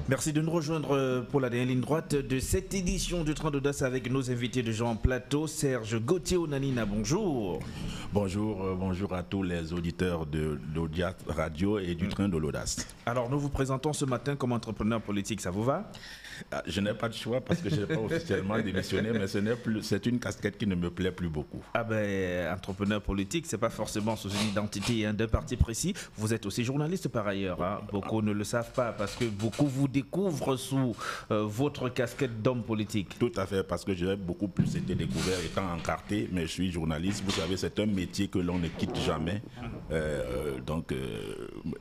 Merci de nous rejoindre pour la dernière ligne droite de cette édition du Train d'Audace avec nos invités de Jean Plateau. Serge Gauthier Onanina, bonjour. Bonjour à tous les auditeurs de l'Audiat Radio et du Train de l'Audace. Alors nous vous présentons ce matin comme entrepreneur politique, ça vous va? Je n'ai pas de choix parce que je n'ai pas officiellement démissionné, mais c'est une casquette qui ne me plaît plus beaucoup. Ah ben, entrepreneur politique, c'est pas forcément sous une identité d'un parti précis. Vous êtes aussi journaliste par ailleurs. Hein. Beaucoup ne le savent pas parce que beaucoup vous découvrent sous votre casquette d'homme politique. Tout à fait, parce que j'ai beaucoup plus été découvert étant encarté, mais je suis journaliste. Vous savez, c'est un métier que l'on ne quitte jamais.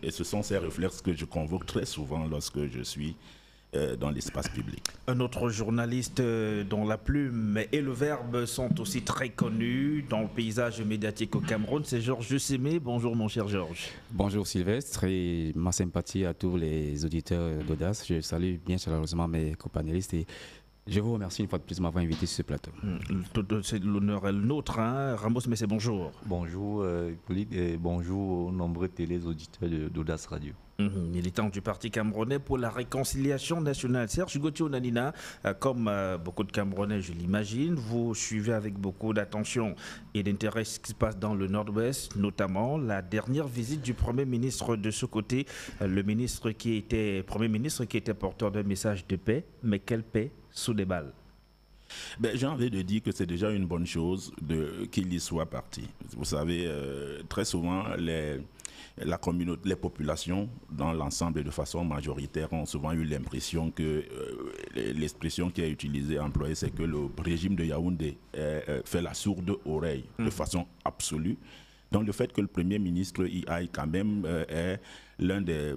Et ce sont ces réflexes que je convoque très souvent lorsque je suis dans l'espace public. Un autre journaliste dont la plume et le verbe sont aussi très connus dans le paysage médiatique au Cameroun, c'est Georges Sémé. Bonjour mon cher Georges. Bonjour Sylvestre et ma sympathie à tous les auditeurs d'Audace. Je salue bien chaleureusement mes copanélistes et je vous remercie une fois de plus de m'avoir invité sur ce plateau. L'honneur est le nôtre. Hein. Ramos Messé, bonjour. Bonjour Hippolyte et bonjour aux nombreux téléauditeurs d'Audace Radio. Militant du Parti camerounais pour la réconciliation nationale. Serge Gauthier Onanina, comme beaucoup de Camerounais, je l'imagine, vous suivez avec beaucoup d'attention et d'intérêt ce qui se passe dans le Nord-Ouest, notamment la dernière visite du Premier ministre de ce côté, le Premier ministre qui était porteur d'un message de paix, mais quelle paix sous des balles? J'ai envie de dire que c'est déjà une bonne chose qu'il y soit parti. Vous savez, très souvent, la communauté, les populations, dans l'ensemble et de façon majoritaire, ont souvent eu l'impression que l'expression qui est utilisée, employée, c'est que le régime de Yaoundé fait la sourde oreille de façon absolue. Donc le fait que le Premier ministre y aille quand même est l'un des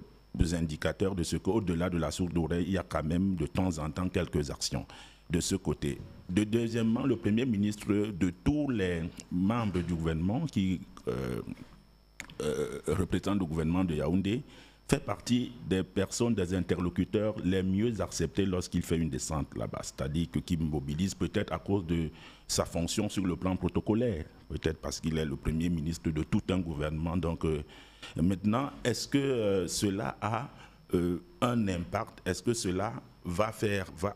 indicateurs de ce qu'au-delà de la sourde oreille, il y a quand même de temps en temps quelques actions de ce côté. Deuxièmement, le Premier ministre, de tous les membres du gouvernement qui représentent le gouvernement de Yaoundé, fait partie des personnes, des interlocuteurs les mieux acceptés lorsqu'il fait une descente là-bas. C'est-à-dire qu'il mobilise peut-être à cause de sa fonction sur le plan protocolaire, peut-être parce qu'il est le Premier ministre de tout un gouvernement. Donc maintenant, est-ce que cela a un impact? Est-ce que cela va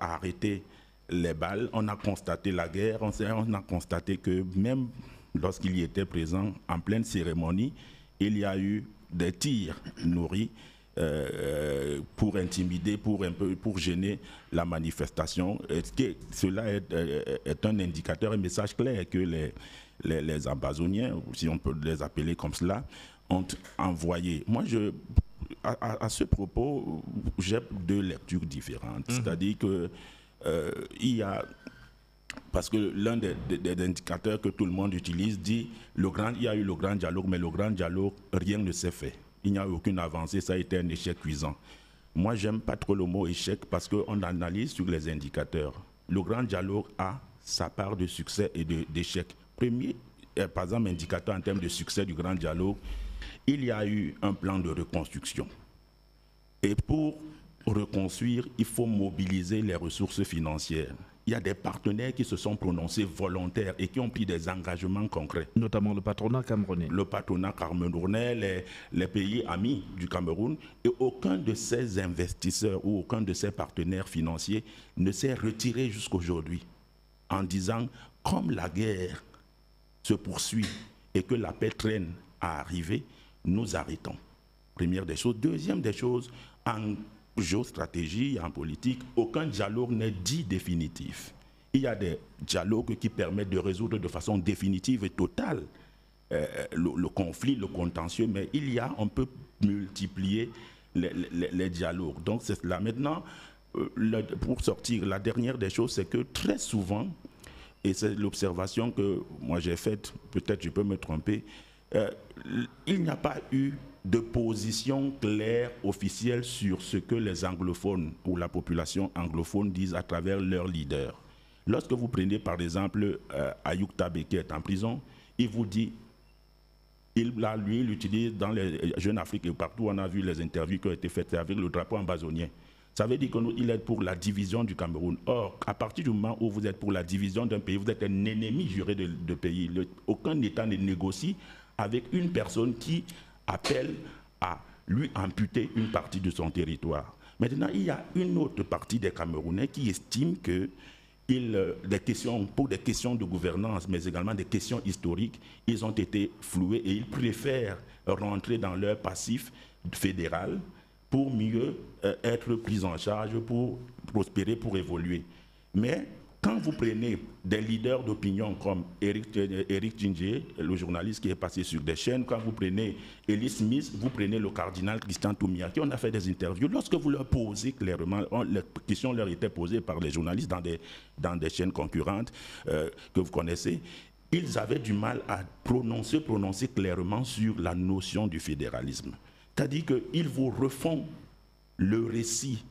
arrêter les balles? On a constaté la guerre, on a constaté que même lorsqu'il y était présent en pleine cérémonie, il y a eu des tirs nourris pour intimider, pour gêner la manifestation. Est-ce que cela est un indicateur, un message clair que les Ambazoniens, si on peut les appeler comme cela, ont envoyé? Moi, à ce propos, j'ai deux lectures différentes. C'est-à-dire que il y a... Parce que l'un des indicateurs que tout le monde utilise dit il y a eu le grand dialogue, mais le grand dialogue, rien ne s'est fait. Il n'y a eu aucune avancée, ça a été un échec cuisant. Moi, j'aime pas trop le mot échec parce qu'on analyse sur les indicateurs. Le grand dialogue a sa part de succès et d'échec. Premier, par exemple, indicateur en termes de succès du grand dialogue, il y a eu un plan de reconstruction. Et pour reconstruire, il faut mobiliser les ressources financières. Il y a des partenaires qui se sont prononcés volontaires et qui ont pris des engagements concrets. Notamment le patronat camerounais. Le patronat camerounais, les pays amis du Cameroun. Et aucun de ces investisseurs ou aucun de ces partenaires financiers ne s'est retiré jusqu'aujourd'hui en disant, comme la guerre se poursuit et que la paix traîne à arriver, nous arrêtons. Première des choses. Deuxième des choses, en géostratégie, en politique, aucun dialogue n'est dit définitif. Il y a des dialogues qui permettent de résoudre de façon définitive et totale le conflit, le contentieux, mais on peut multiplier les dialogues. Donc c'est là. Maintenant, pour sortir, la dernière des choses, c'est que très souvent, et c'est l'observation que moi j'ai faite, peut-être je peux me tromper, il n'y a pas eu de position claire, officielle sur ce que les anglophones ou la population anglophone disent à travers leurs leaders. Lorsque vous prenez par exemple Ayouk Tabé qui est en prison, il vous dit, il utilise dans les Jeunes Afrique et partout on a vu les interviews qui ont été faites avec le drapeau ambazonien. Ça veut dire qu'il est pour la division du Cameroun. Or, à partir du moment où vous êtes pour la division d'un pays, vous êtes un ennemi juré de pays. Aucun État ne négocie avec une personne qui appelle à lui amputer une partie de son territoire. Maintenant, il y a une autre partie des Camerounais qui estiment que pour des questions de gouvernance, mais également des questions historiques, ils ont été floués et ils préfèrent rentrer dans leur passif fédéral pour mieux être pris en charge, pour prospérer, pour évoluer. Mais quand vous prenez des leaders d'opinion comme Eric Djingé, le journaliste qui est passé sur des chaînes, quand vous prenez Elie Smith, vous prenez le cardinal Christian Toumia, qui on a fait des interviews, lorsque vous leur posez clairement, les questions leur étaient posées par les journalistes dans des chaînes concurrentes que vous connaissez, ils avaient du mal à prononcer clairement sur la notion du fédéralisme. C'est-à-dire qu'ils vous refont le récit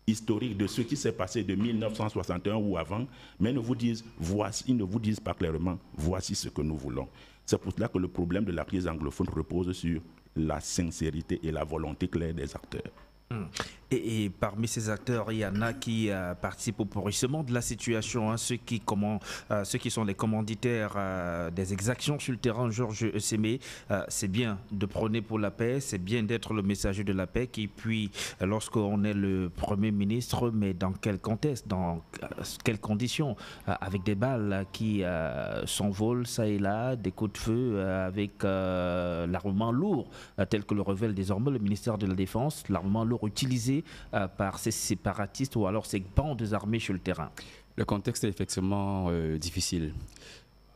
historique de ce qui s'est passé de 1961 ou avant, mais ils ne vous disent pas clairement, voici ce que nous voulons. C'est pour cela que le problème de la crise anglophone repose sur la sincérité et la volonté claire des acteurs. Et parmi ces acteurs, il y en a qui participent au pourrissement de la situation, hein, ceux qui sont les commanditaires des exactions sur le terrain. Georges Sémé, c'est bien de prôner pour la paix, c'est bien d'être le messager de la paix, et puis lorsqu'on est le Premier ministre, mais dans quel contexte, dans quelles conditions, avec des balles qui s'envolent ça et là, des coups de feu avec l'armement lourd, tel que le révèle désormais le ministère de la Défense, l'armement lourd utilisé par ces séparatistes ou alors ces bandes armées sur le terrain. Le contexte est effectivement difficile.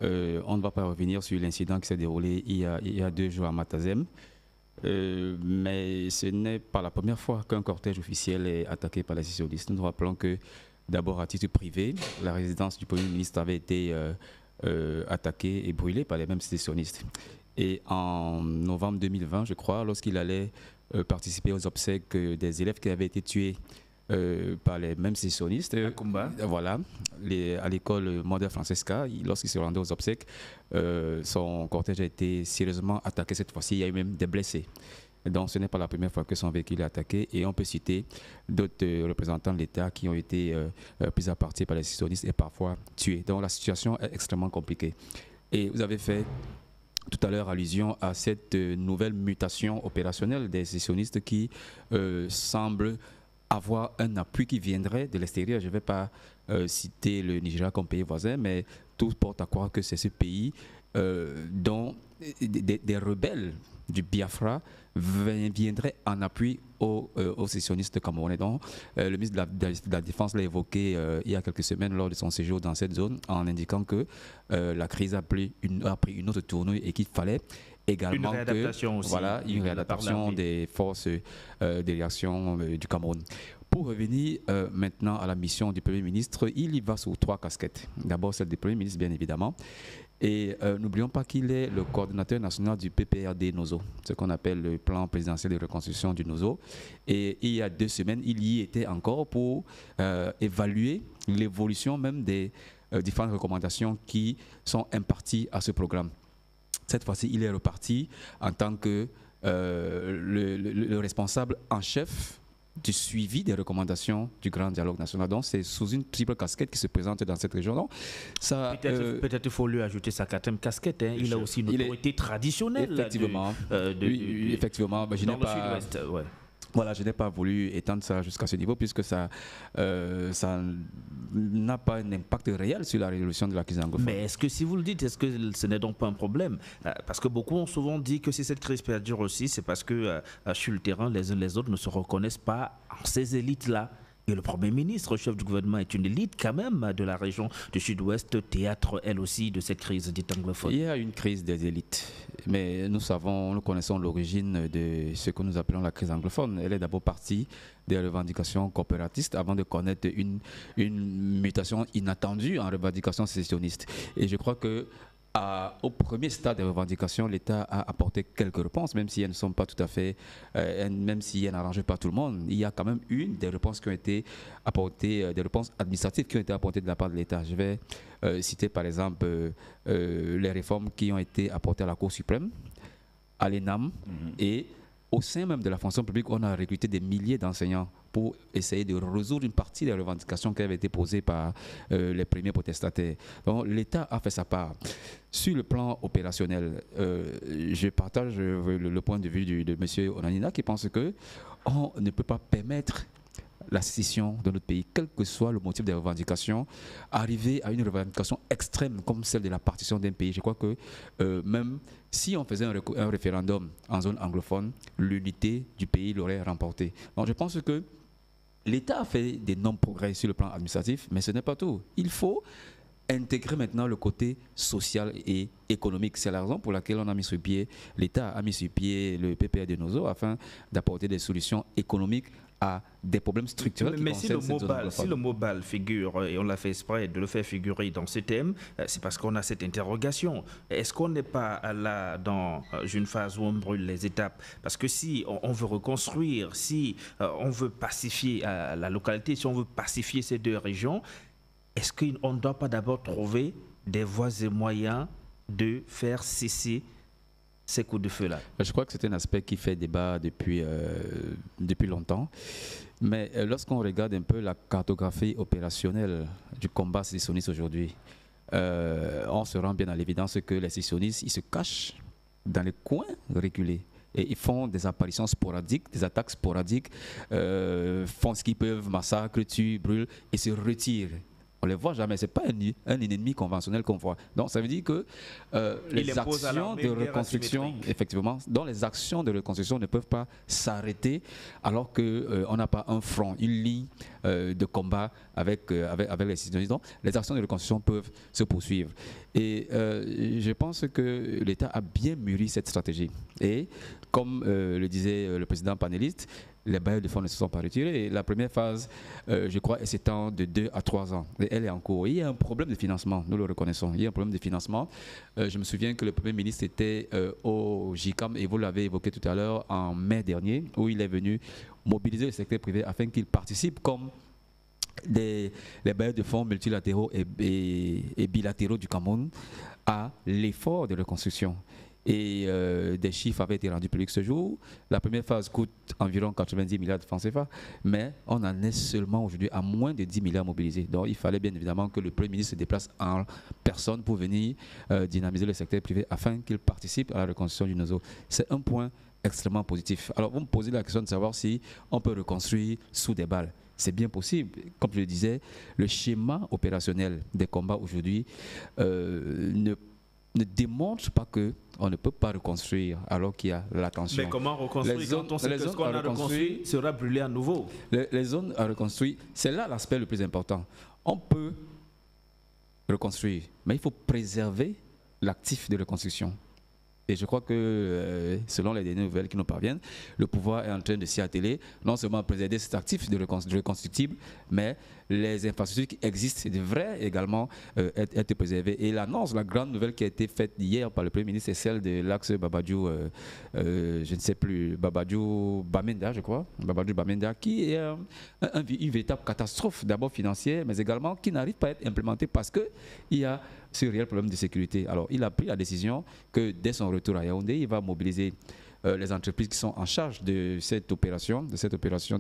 On ne va pas revenir sur l'incident qui s'est déroulé il y a 2 jours à Matazem, mais ce n'est pas la première fois qu'un cortège officiel est attaqué par les sécessionnistes. Nous nous rappelons que d'abord à titre privé, la résidence du Premier ministre avait été attaquée et brûlée par les mêmes sécessionnistes. Et en novembre 2020, je crois, lorsqu'il allait participer aux obsèques des élèves qui avaient été tués par les mêmes sécessionnistes, voilà, à l'école Mother Francesca, lorsqu'il se rendait aux obsèques, son cortège a été sérieusement attaqué cette fois-ci. Il y a eu même des blessés. Donc ce n'est pas la première fois que son véhicule est attaqué, et on peut citer d'autres représentants de l'État qui ont été pris à partie par les sécessionnistes et parfois tués. Donc la situation est extrêmement compliquée. Et vous avez fait tout à l'heure allusion à cette nouvelle mutation opérationnelle des sécessionnistes qui semble avoir un appui qui viendrait de l'extérieur. Je ne vais pas citer le Nigeria comme pays voisin, mais tout porte à croire que c'est ce pays dont des rebelles du Biafra viendraient en appui aux sécessionnistes camerounais. Donc, le ministre de la Défense l'a évoqué il y a quelques semaines lors de son séjour dans cette zone, en indiquant que la crise a pris une autre tournure et qu'il fallait également une réadaptation aussi, voilà, une réadaptation des forces de réaction du Cameroun. Pour revenir maintenant à la mission du Premier ministre, il y va sous 3 casquettes. D'abord celle du Premier ministre, bien évidemment. Et n'oublions pas qu'il est le coordinateur national du PPRD NOZO, ce qu'on appelle le plan présidentiel de reconstruction du NOZO. Et il y a 2 semaines, il y était encore pour évaluer l'évolution même des différentes recommandations qui sont imparties à ce programme. Cette fois-ci, il est reparti en tant que le responsable en chef du suivi des recommandations du Grand Dialogue National. Donc, c'est sous une triple casquette qui se présente dans cette région. Peut-être il faut lui ajouter sa 4e casquette. Hein. Il a aussi une autorité traditionnelle. Effectivement. Effectivement. Mais dans le sud-ouest. Ouais. Voilà, je n'ai pas voulu étendre ça jusqu'à ce niveau puisque ça n'a pas un impact réel sur la résolution de la crise anglophone. Mais est-ce que si vous le dites, est-ce que ce n'est donc pas un problème? Parce que beaucoup ont souvent dit que si cette crise perdure aussi, c'est parce que sur le terrain, les uns les autres ne se reconnaissent pas en ces élites-là. Et le Premier ministre, chef du gouvernement, est une élite quand même de la région du Sud-Ouest, théâtre elle aussi de cette crise dite anglophone. Il y a une crise des élites, mais nous connaissons l'origine de ce que nous appelons la crise anglophone. Elle est d'abord partie des revendications coopératistes avant de connaître une mutation inattendue en revendications sécessionnistes. Et je crois que au premier stade des revendications, l'État a apporté quelques réponses, même si elles ne sont pas tout à fait, même si elles n'arrangent pas tout le monde. Il y a quand même des réponses qui ont été apportées, des réponses administratives qui ont été apportées de la part de l'État. Je vais citer par exemple les réformes qui ont été apportées à la Cour suprême, à l'ENAM, et au sein même de la fonction publique, on a recruté des milliers d'enseignants pour essayer de résoudre une partie des revendications qui avaient été posées par les premiers protestataires. Donc l'État a fait sa part. Sur le plan opérationnel, je partage le point de vue de M. Onanina qui pense qu'on ne peut pas permettre la sécession de notre pays, quel que soit le motif des revendications, arriver à une revendication extrême comme celle de la partition d'un pays, je crois que même si on faisait un référendum en zone anglophone, l'unité du pays l'aurait remporté. Donc je pense que l'État a fait d'énormes progrès sur le plan administratif, mais ce n'est pas tout. Il faut intégrer maintenant le côté social et économique. C'est la raison pour laquelle on a mis sur pied, l'État a mis sur pied le PPA de Nozo afin d'apporter des solutions économiques à des problèmes structurels qui concernent cette zone anglophone. Si le mot BAL figure, et on l'a fait exprès de le faire figurer dans ce thème, c'est parce qu'on a cette interrogation. Est-ce qu'on n'est pas là dans une phase où on brûle les étapes? Parce que si on veut reconstruire, si on veut pacifier la localité, si on veut pacifier ces deux régions, est-ce qu'on ne doit pas d'abord trouver des voies et moyens de faire cesser ces coups de feu-là? Je crois que c'est un aspect qui fait débat depuis longtemps. Mais lorsqu'on regarde un peu la cartographie opérationnelle du combat sécessionniste aujourd'hui, on se rend bien à l'évidence que les sécessionnistes, ils se cachent dans les coins reculés. Et ils font des apparitions sporadiques, des attaques sporadiques, font ce qu'ils peuvent, massacrent, tuent, brûlent et se retirent. On ne les voit jamais, ce n'est pas un ennemi conventionnel qu'on voit. Donc ça veut dire que les actions de reconstruction, effectivement, dont les actions de reconstruction ne peuvent pas s'arrêter alors qu'on n'a pas un front, une ligne de combat avec les sécessionnistes. Donc les actions de reconstruction peuvent se poursuivre. Et je pense que l'État a bien mûri cette stratégie. Et comme le disait le président panéliste, les bailleurs de fonds ne se sont pas retirés. Et la première phase, je crois, elle s'étend de 2 à 3 ans. Et elle est en cours. Il y a un problème de financement, nous le reconnaissons. Il y a un problème de financement. Je me souviens que le Premier ministre était au JICAM, et vous l'avez évoqué tout à l'heure, en mai dernier, où il est venu mobiliser le secteur privé afin qu'il participe comme les bailleurs de fonds multilatéraux et bilatéraux du Cameroun à l'effort de reconstruction. Et des chiffres avaient été rendus publics ce jour. La première phase coûte environ 90 milliards de francs CFA, mais on en est seulement aujourd'hui à moins de 10 milliards mobilisés. Donc il fallait bien évidemment que le Premier ministre se déplace en personne pour venir dynamiser le secteur privé afin qu'il participe à la reconstruction du Nozo. C'est un point extrêmement positif. Alors vous me posez la question de savoir si on peut reconstruire sous des balles. C'est bien possible. Comme je le disais, le schéma opérationnel des combats aujourd'hui ne démontre pas qu'on ne peut pas reconstruire alors qu'il y a la tension. Mais comment reconstruire quand on sait que ce qu'on a reconstruit sera brûlé à nouveau? Les zones à reconstruire, c'est là l'aspect le plus important. On peut reconstruire, mais il faut préserver l'actif de reconstruction. Et je crois que, selon les dernières nouvelles qui nous parviennent, le pouvoir est en train de s'y atteler, non seulement à préserver cet actif de reconstructible, mais les infrastructures qui existent devraient également être préservées. Et l'annonce, la grande nouvelle qui a été faite hier par le Premier ministre, c'est celle de l'axe Babadjou, je ne sais plus, Babadjou-Bamenda, je crois, Babadjou-Bamenda, qui est une véritable catastrophe, d'abord financière, mais également qui n'arrive pas à être implémentée parce qu'il y a ce réel problème de sécurité. Alors, il a pris la décision que dès son retour à Yaoundé, il va mobiliser les entreprises qui sont en charge de cette opération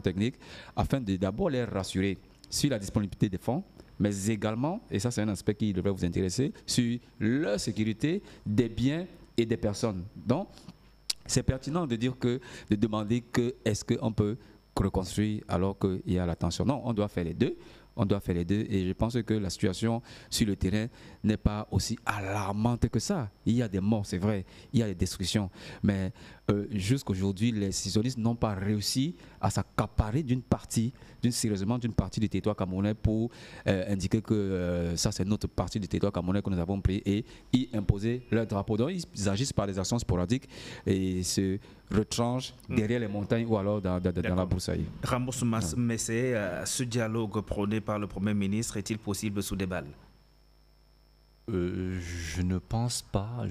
technique, afin de d'abord les rassurer sur la disponibilité des fonds, mais également, et ça c'est un aspect qui devrait vous intéresser, sur la sécurité des biens et des personnes. Donc, c'est pertinent de demander que est-ce qu'on peut reconstruire alors qu'il y a la tension. Non, on doit faire les deux. On doit faire les deux et je pense que la situation sur le terrain n'est pas aussi alarmante que ça. Il y a des morts, c'est vrai, il y a des destructions, mais jusqu'aujourd'hui, les sécessionnistes n'ont pas réussi à s'accaparer d'une partie du territoire camerounais pour indiquer que ça c'est notre partie du territoire camerounais que nous avons pris et y imposer leur drapeau. Donc ils agissent par des actions sporadiques et se retranchent derrière les montagnes ou alors dans la broussaille. Ramos Messé, ce dialogue prôné par le Premier ministre est-il possible sous des balles? Je ne pense pas.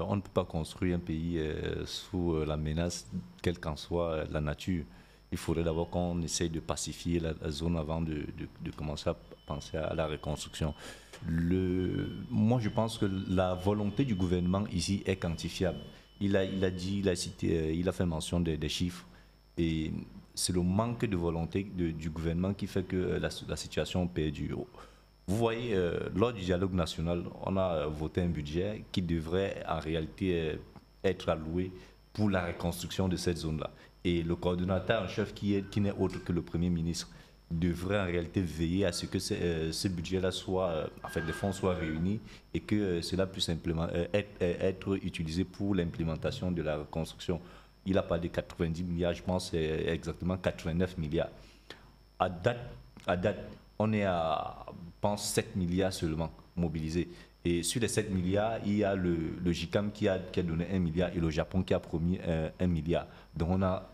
On ne peut pas construire un pays sous la menace, quelle qu'en soit la nature. Il faudrait d'abord qu'on essaye de pacifier la zone avant de commencer à penser à la reconstruction. Moi, je pense que la volonté du gouvernement ici est quantifiable. Il a fait mention des chiffres. Et c'est le manque de volonté du gouvernement qui fait que la situation perdure. Vous voyez, lors du dialogue national, on a voté un budget qui devrait en réalité être alloué pour la reconstruction de cette zone-là. Et le coordonnateur en chef, qui n'est autre que le Premier ministre, devrait en réalité veiller à ce que ce budget-là soit, en fait, les fonds soient réunis et que cela puisse être utilisé pour l'implémentation de la reconstruction. Il a parlé de 90 milliards, je pense c'est exactement 89 milliards. À date, on est à, je pense, 7 milliards seulement mobilisés. Et sur les 7 milliards, il y a le JICAM qui a donné 1 milliard et le Japon qui a promis 1 milliard. Donc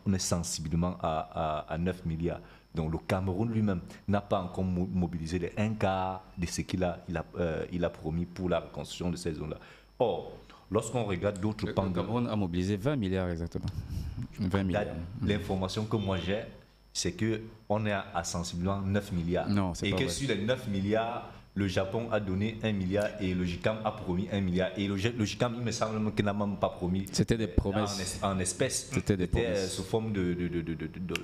on est sensiblement à 9 milliards. Donc le Cameroun lui-même n'a pas encore mobilisé les 1/4 de ce qu'il a promis pour la reconstruction de ces zones-là. Or, lorsqu'on regarde d'autres pans... Le Cameroun a mobilisé 20 milliards exactement. 20 milliards. L'information que moi j'ai, c'est qu'on est à sensiblement 9 milliards. Non, c'est et pas que vrai. sur les 9 milliards, le Japon a donné 1 milliard et le JICAM a promis 1 milliard. Et le JICAM, il me semble qu'il n'a même pas promis. C'était des promesses. En espèces. C'était des promesses. Sous forme de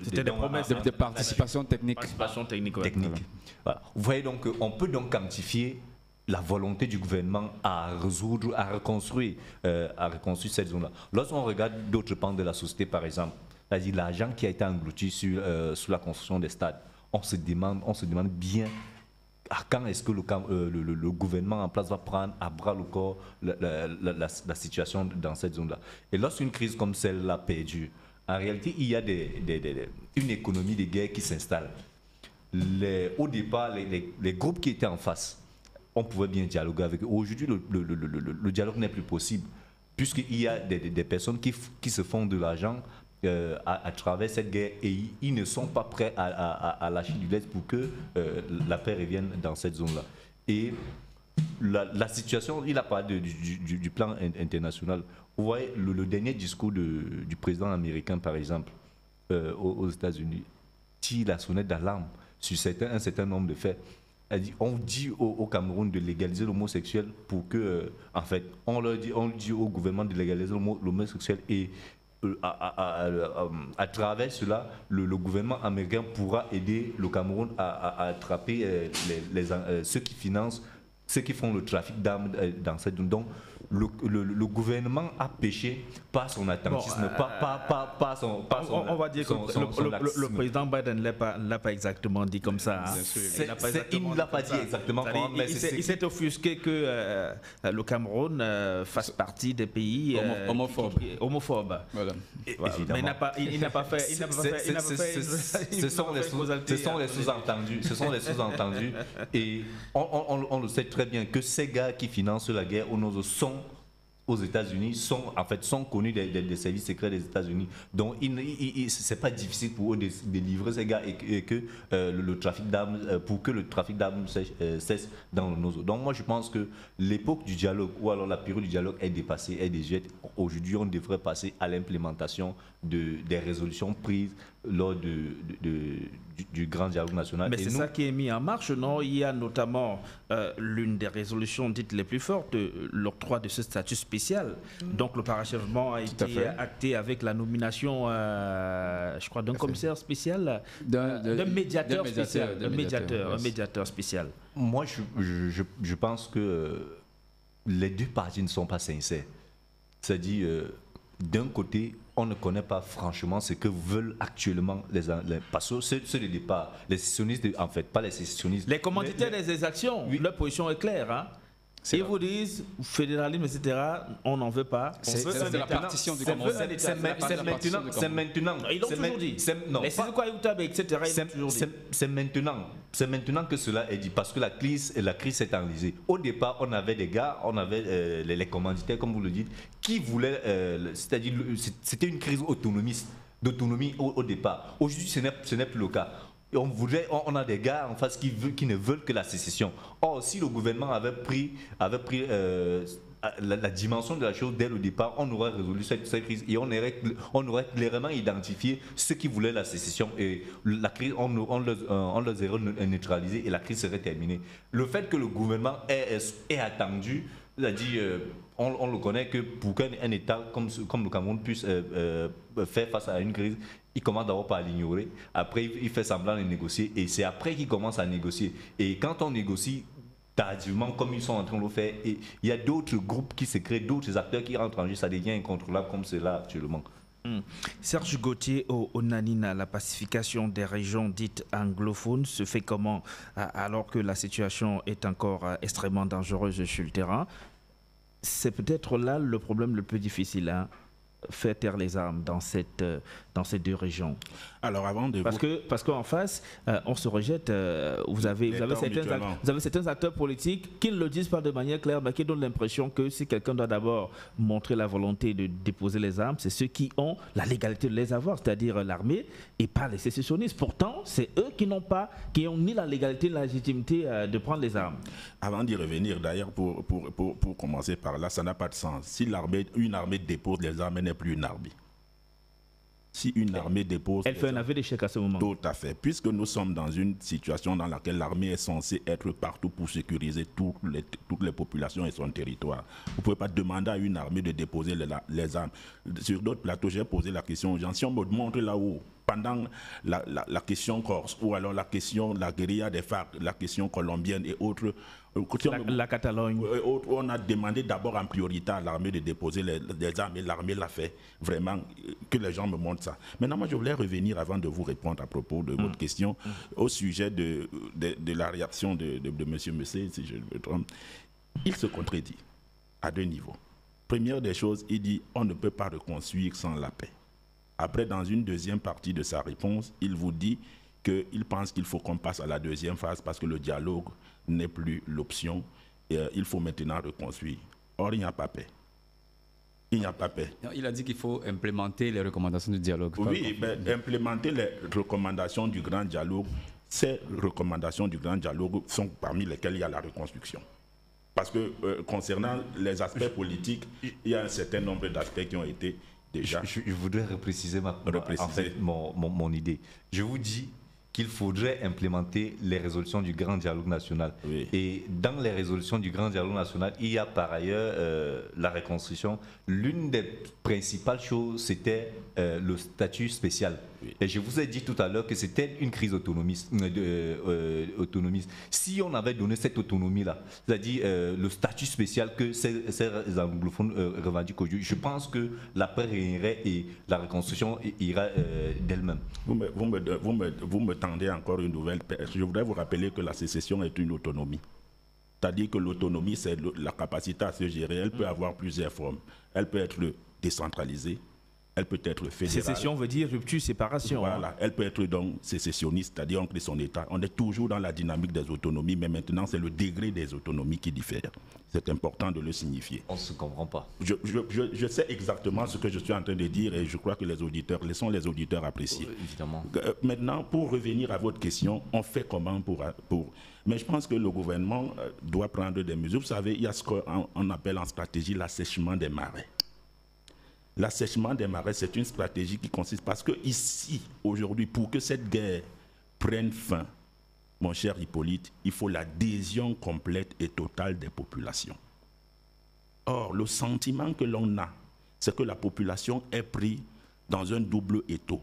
C'était des promesses De participation technique. Participation technique. Ouais. technique. Voilà. Vous voyez donc, on peut donc quantifier la volonté du gouvernement à résoudre, à reconstruire cette zone-là. Lorsqu'on regarde d'autres pans de la société, par exemple, c'est-à-dire l'argent qui a été englouti sur la construction des stades, on se demande bien à quand est-ce que le gouvernement en place va prendre à bras le corps la situation dans cette zone-là. Et lorsqu'une crise comme celle-là perdure, en réalité, il y a une économie de guerre qui s'installe. Au départ, les groupes qui étaient en face, on pouvait bien dialoguer avec eux. Aujourd'hui, le dialogue n'est plus possible, puisqu'il y a des personnes qui se font de l'argent à travers cette guerre et ils ne sont pas prêts à lâcher du lest pour que la paix revienne dans cette zone-là. Et la situation, il a parlé du plan international. Vous voyez, le dernier discours du président américain, par exemple, aux États-Unis, tire la sonnette d'alarme sur un certain nombre de faits. On dit au Cameroun de légaliser l'homosexuel pour que, en fait, on dit au gouvernement de légaliser l'homosexuel et à travers cela, le gouvernement américain pourra aider le Cameroun à attraper ceux qui financent, ceux qui font le trafic d'armes dans cette zone. Donc, le gouvernement a péché par son attentisme, pas son on va dire que le président Biden ne l'a pas exactement dit comme ça. Hein. Il ne l'a pas dit exactement. Il s'est offusqué que le Cameroun fasse partie des pays homophobes. Voilà. Mais il n'a pas fait. Ce sont les sous-entendus. Ce sont les sous-entendus. Et on le sait très bien que ces gars qui financent la guerre sont aux États-Unis, sont connus des services secrets des États-Unis. Donc, c'est pas difficile pour eux de livrer ces gars et que le trafic d'armes, pour que le trafic d'armes cesse dans nos eaux. Donc, moi, je pense que l'époque du dialogue, ou alors la période du dialogue est dépassée, est désuète. Aujourd'hui, on devrait passer à l'implémentation des résolutions prises lors du grand dialogue national. Mais c'est ça qui est mis en marche, non? Il y a notamment l'une des résolutions dites les plus fortes, l'octroi de ce statut spécial. Donc le parachèvement a été acté avec la nomination, je crois, d'un commissaire spécial, d'un médiateur spécial. Un médiateur spécial. Moi, je pense que les deux parties ne sont pas sincères. C'est-à-dire, d'un côté, on ne connaît pas franchement ce que veulent actuellement parce que c'est le départ. Les sécessionnistes, en fait, pas les sécessionnistes. Les commanditaires des exactions, oui. Leur position est claire. Hein? Ils vous disent, fédéralisme, etc., on n'en veut pas. C'est la partition du Cameroun. C'est maintenant. Ils l'ont toujours dit. Les Sénégal, etc., c'est maintenant que cela est dit, parce que la crise s'est enlisée. Au départ, on avait des gars, on avait les commanditaires, comme vous le dites, qui voulaient, c'est-à-dire, c'était une crise d'autonomie au départ. Aujourd'hui, ce n'est plus le cas. On a des gars en face qui ne veulent que la sécession. Or, si le gouvernement avait pris la dimension de la chose dès le départ, on aurait résolu cette crise et on aurait clairement identifié ceux qui voulaient la sécession et la crise, on les aurait neutralisés et la crise serait terminée. Le fait que le gouvernement ait attendu, c'est-à-dire, on le connaît que pour qu'un État comme le Cameroun puisse faire face à une crise, il commence d'abord par l'ignorer, après il fait semblant de négocier et c'est après qu'il commence à négocier. Et quand on négocie tardivement, comme ils sont en train de le faire, il y a d'autres groupes qui se créent, d'autres acteurs qui rentrent en jeu, ça devient incontrôlable comme c'est là actuellement. Serge Gauthier, au Nanina, la pacification des régions dites anglophones se fait comment alors que la situation est encore extrêmement dangereuse sur le terrain? C'est peut-être là le problème le plus difficile, hein, faire taire les armes dans ces deux régions. Alors avant de parce qu'en face, on se rejette. Vous avez certains acteurs politiques qui ne le disent pas de manière claire, mais qui donnent l'impression que si quelqu'un doit d'abord montrer la volonté de déposer les armes, c'est ceux qui ont la légalité de les avoir, c'est-à-dire l'armée, et pas les sécessionnistes. Pourtant, c'est eux qui ont ni la légalité ni la légitimité de prendre les armes. Avant d'y revenir, d'ailleurs, pour commencer par là, ça n'a pas de sens. Si une armée dépose les armes, elle n'est plus une armée. Si une armée dépose... Elle fait un aveu d'échec à ce moment. Tout à fait. Puisque nous sommes dans une situation dans laquelle l'armée est censée être partout pour sécuriser toutes les populations et son territoire. Vous ne pouvez pas demander à une armée de déposer les armes. Sur d'autres plateaux, j'ai posé la question aux gens. Si on me montre là-haut, pendant la question corse, ou alors la guérilla des FARC, la question colombienne et autres... La Catalogne. On a demandé d'abord en priorité à l'armée de déposer les armes et l'armée l'a fait. Vraiment, que les gens me montrent ça. Maintenant, moi, je voulais revenir avant de vous répondre à propos de votre question au sujet de la réaction de M. Messé, si je me trompe. Il se contredit à deux niveaux. Première des choses, il dit on ne peut pas reconstruire sans la paix. Après, dans une deuxième partie de sa réponse, il vous dit qu'il pense qu'il faut qu'on passe à la deuxième phase parce que le dialogue n'est plus l'option. Il faut maintenant reconstruire. Or, il n'y a pas paix. Il n'y a pas paix. Non, il a dit qu'il faut implémenter les recommandations du dialogue. Oui, implémenter les recommandations du grand dialogue. Ces recommandations du grand dialogue sont parmi lesquelles il y a la reconstruction. Parce que concernant les aspects politiques, il y a un certain nombre d'aspects qui ont été déjà... Je voudrais repréciser mon idée. Je vous dis qu'il faudrait implémenter les résolutions du Grand Dialogue National. Oui. Et dans les résolutions du Grand Dialogue National, il y a par ailleurs la reconstruction. L'une des principales choses, c'était le statut spécial. Oui. Et je vous ai dit tout à l'heure que c'était une crise autonomiste. Si on avait donné cette autonomie-là, c'est-à-dire le statut spécial que ces anglophones revendiquent aujourd'hui, je pense que la paix régnerait et la reconstruction ira d'elle-même. Vous me tendez encore une nouvelle perche. Je voudrais vous rappeler que la sécession est une autonomie. C'est-à-dire que l'autonomie, c'est la capacité à se gérer. Elle peut avoir plusieurs formes. Elle peut être décentralisée. Elle peut être fédérale. Sécession veut dire rupture, séparation. Voilà, elle peut être donc sécessionniste, c'est-à-dire on crée son État. On est toujours dans la dynamique des autonomies, mais maintenant c'est le degré des autonomies qui diffère. C'est important de le signifier. On ne se comprend pas. Je sais exactement ce que je suis en train de dire et je crois que les auditeurs, laissons les auditeurs apprécier. Évidemment. Maintenant, pour revenir à votre question, on fait comment pour... Mais je pense que le gouvernement doit prendre des mesures. Vous savez, il y a ce qu'on appelle en stratégie l'assèchement des marais. L'assèchement des marais, c'est une stratégie qui consiste parce que ici, aujourd'hui, pour que cette guerre prenne fin, mon cher Hippolyte, il faut l'adhésion complète et totale des populations. Or, le sentiment que l'on a, c'est que la population est prise dans un double étau.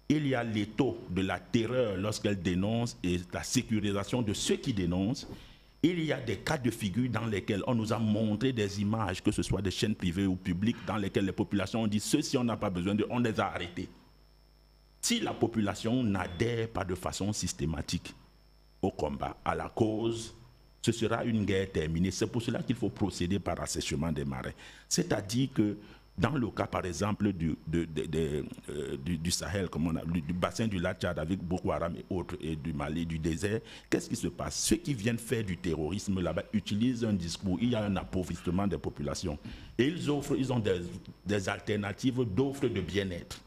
Il y a l'étau de la terreur lorsqu'elle dénonce et la sécurisation de ceux qui dénoncent. Il y a des cas de figure dans lesquels on nous a montré des images, que ce soit des chaînes privées ou publiques, dans lesquelles les populations ont dit ceux-ci on n'a pas besoin d'eux, on les a arrêtés. Si la population n'adhère pas de façon systématique au combat, à la cause, ce sera une guerre terminée. C'est pour cela qu'il faut procéder par assèchement des marais. C'est-à-dire que dans le cas, par exemple, du Sahel, du bassin du lac Tchad avec Boko Haram et autres, et du Mali, du désert, qu'est-ce qui se passe? Ceux qui viennent faire du terrorisme là-bas utilisent un discours, il y a un appauvrissement des populations. Et ils ont des alternatives d'offres de bien-être.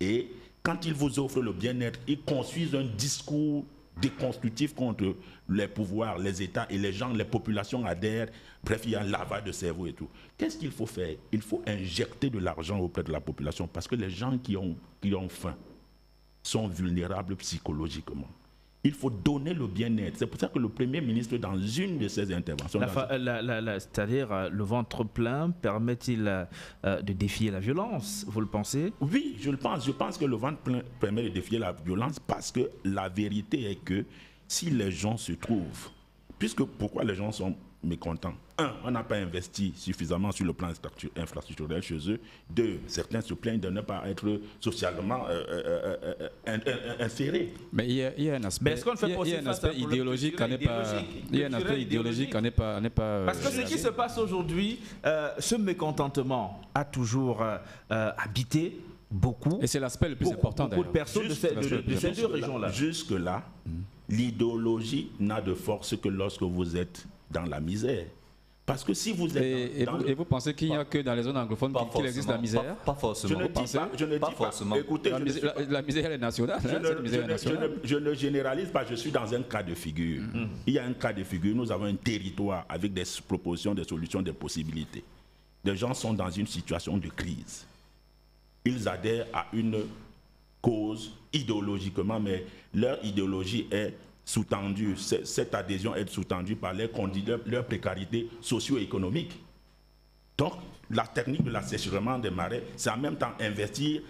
Et quand ils vous offrent le bien-être, ils construisent un discours déconstructif contre les pouvoirs, les États et les gens, les populations adhèrent. Bref, il y a un lavage de cerveau et tout. Qu'est-ce qu'il faut faire? Il faut injecter de l'argent auprès de la population parce que les gens qui ont faim sont vulnérables psychologiquement. Il faut donner le bien-être. C'est pour ça que le Premier ministre, dans une de ses interventions... C'est-à-dire, le ventre plein permet-il de défier la violence? Vous le pensez? Oui, je le pense. Je pense que le ventre plein permet de défier la violence parce que la vérité est que si les gens se trouvent... Pourquoi les gens sont mécontents. Un, on n'a pas investi suffisamment sur le plan infrastructurel chez eux. Deux, certains se plaignent de ne pas être socialement insérés. Mais il y a un aspect, idéologique qui n'est pas... Il y a un aspect idéologique qui n'est pas... Parce que ce qui se passe aujourd'hui, ce mécontentement a toujours habité beaucoup. Et c'est l'aspect le plus important d'ailleurs. Beaucoup de personnes de ces deux régions-là. Jusque-là, l'idéologie n'a de force que lorsque vous êtes dans la misère. Parce que si vous êtes et vous pensez qu'il n'y a que dans les zones anglophones qu'il existe la misère? Pas forcément. Je ne dis pas forcément. Écoutez, la misère est nationale. Je ne généralise pas, je suis dans un cas de figure. Il y a un cas de figure, nous avons un territoire avec des propositions, des solutions, des possibilités. Les gens sont dans une situation de crise. Ils adhèrent à une cause idéologiquement, mais leur idéologie est sous-tendue, cette adhésion est sous-tendue par leur précarité socio-économique. Donc, la technique de l'assèchement des marais, c'est en même temps investir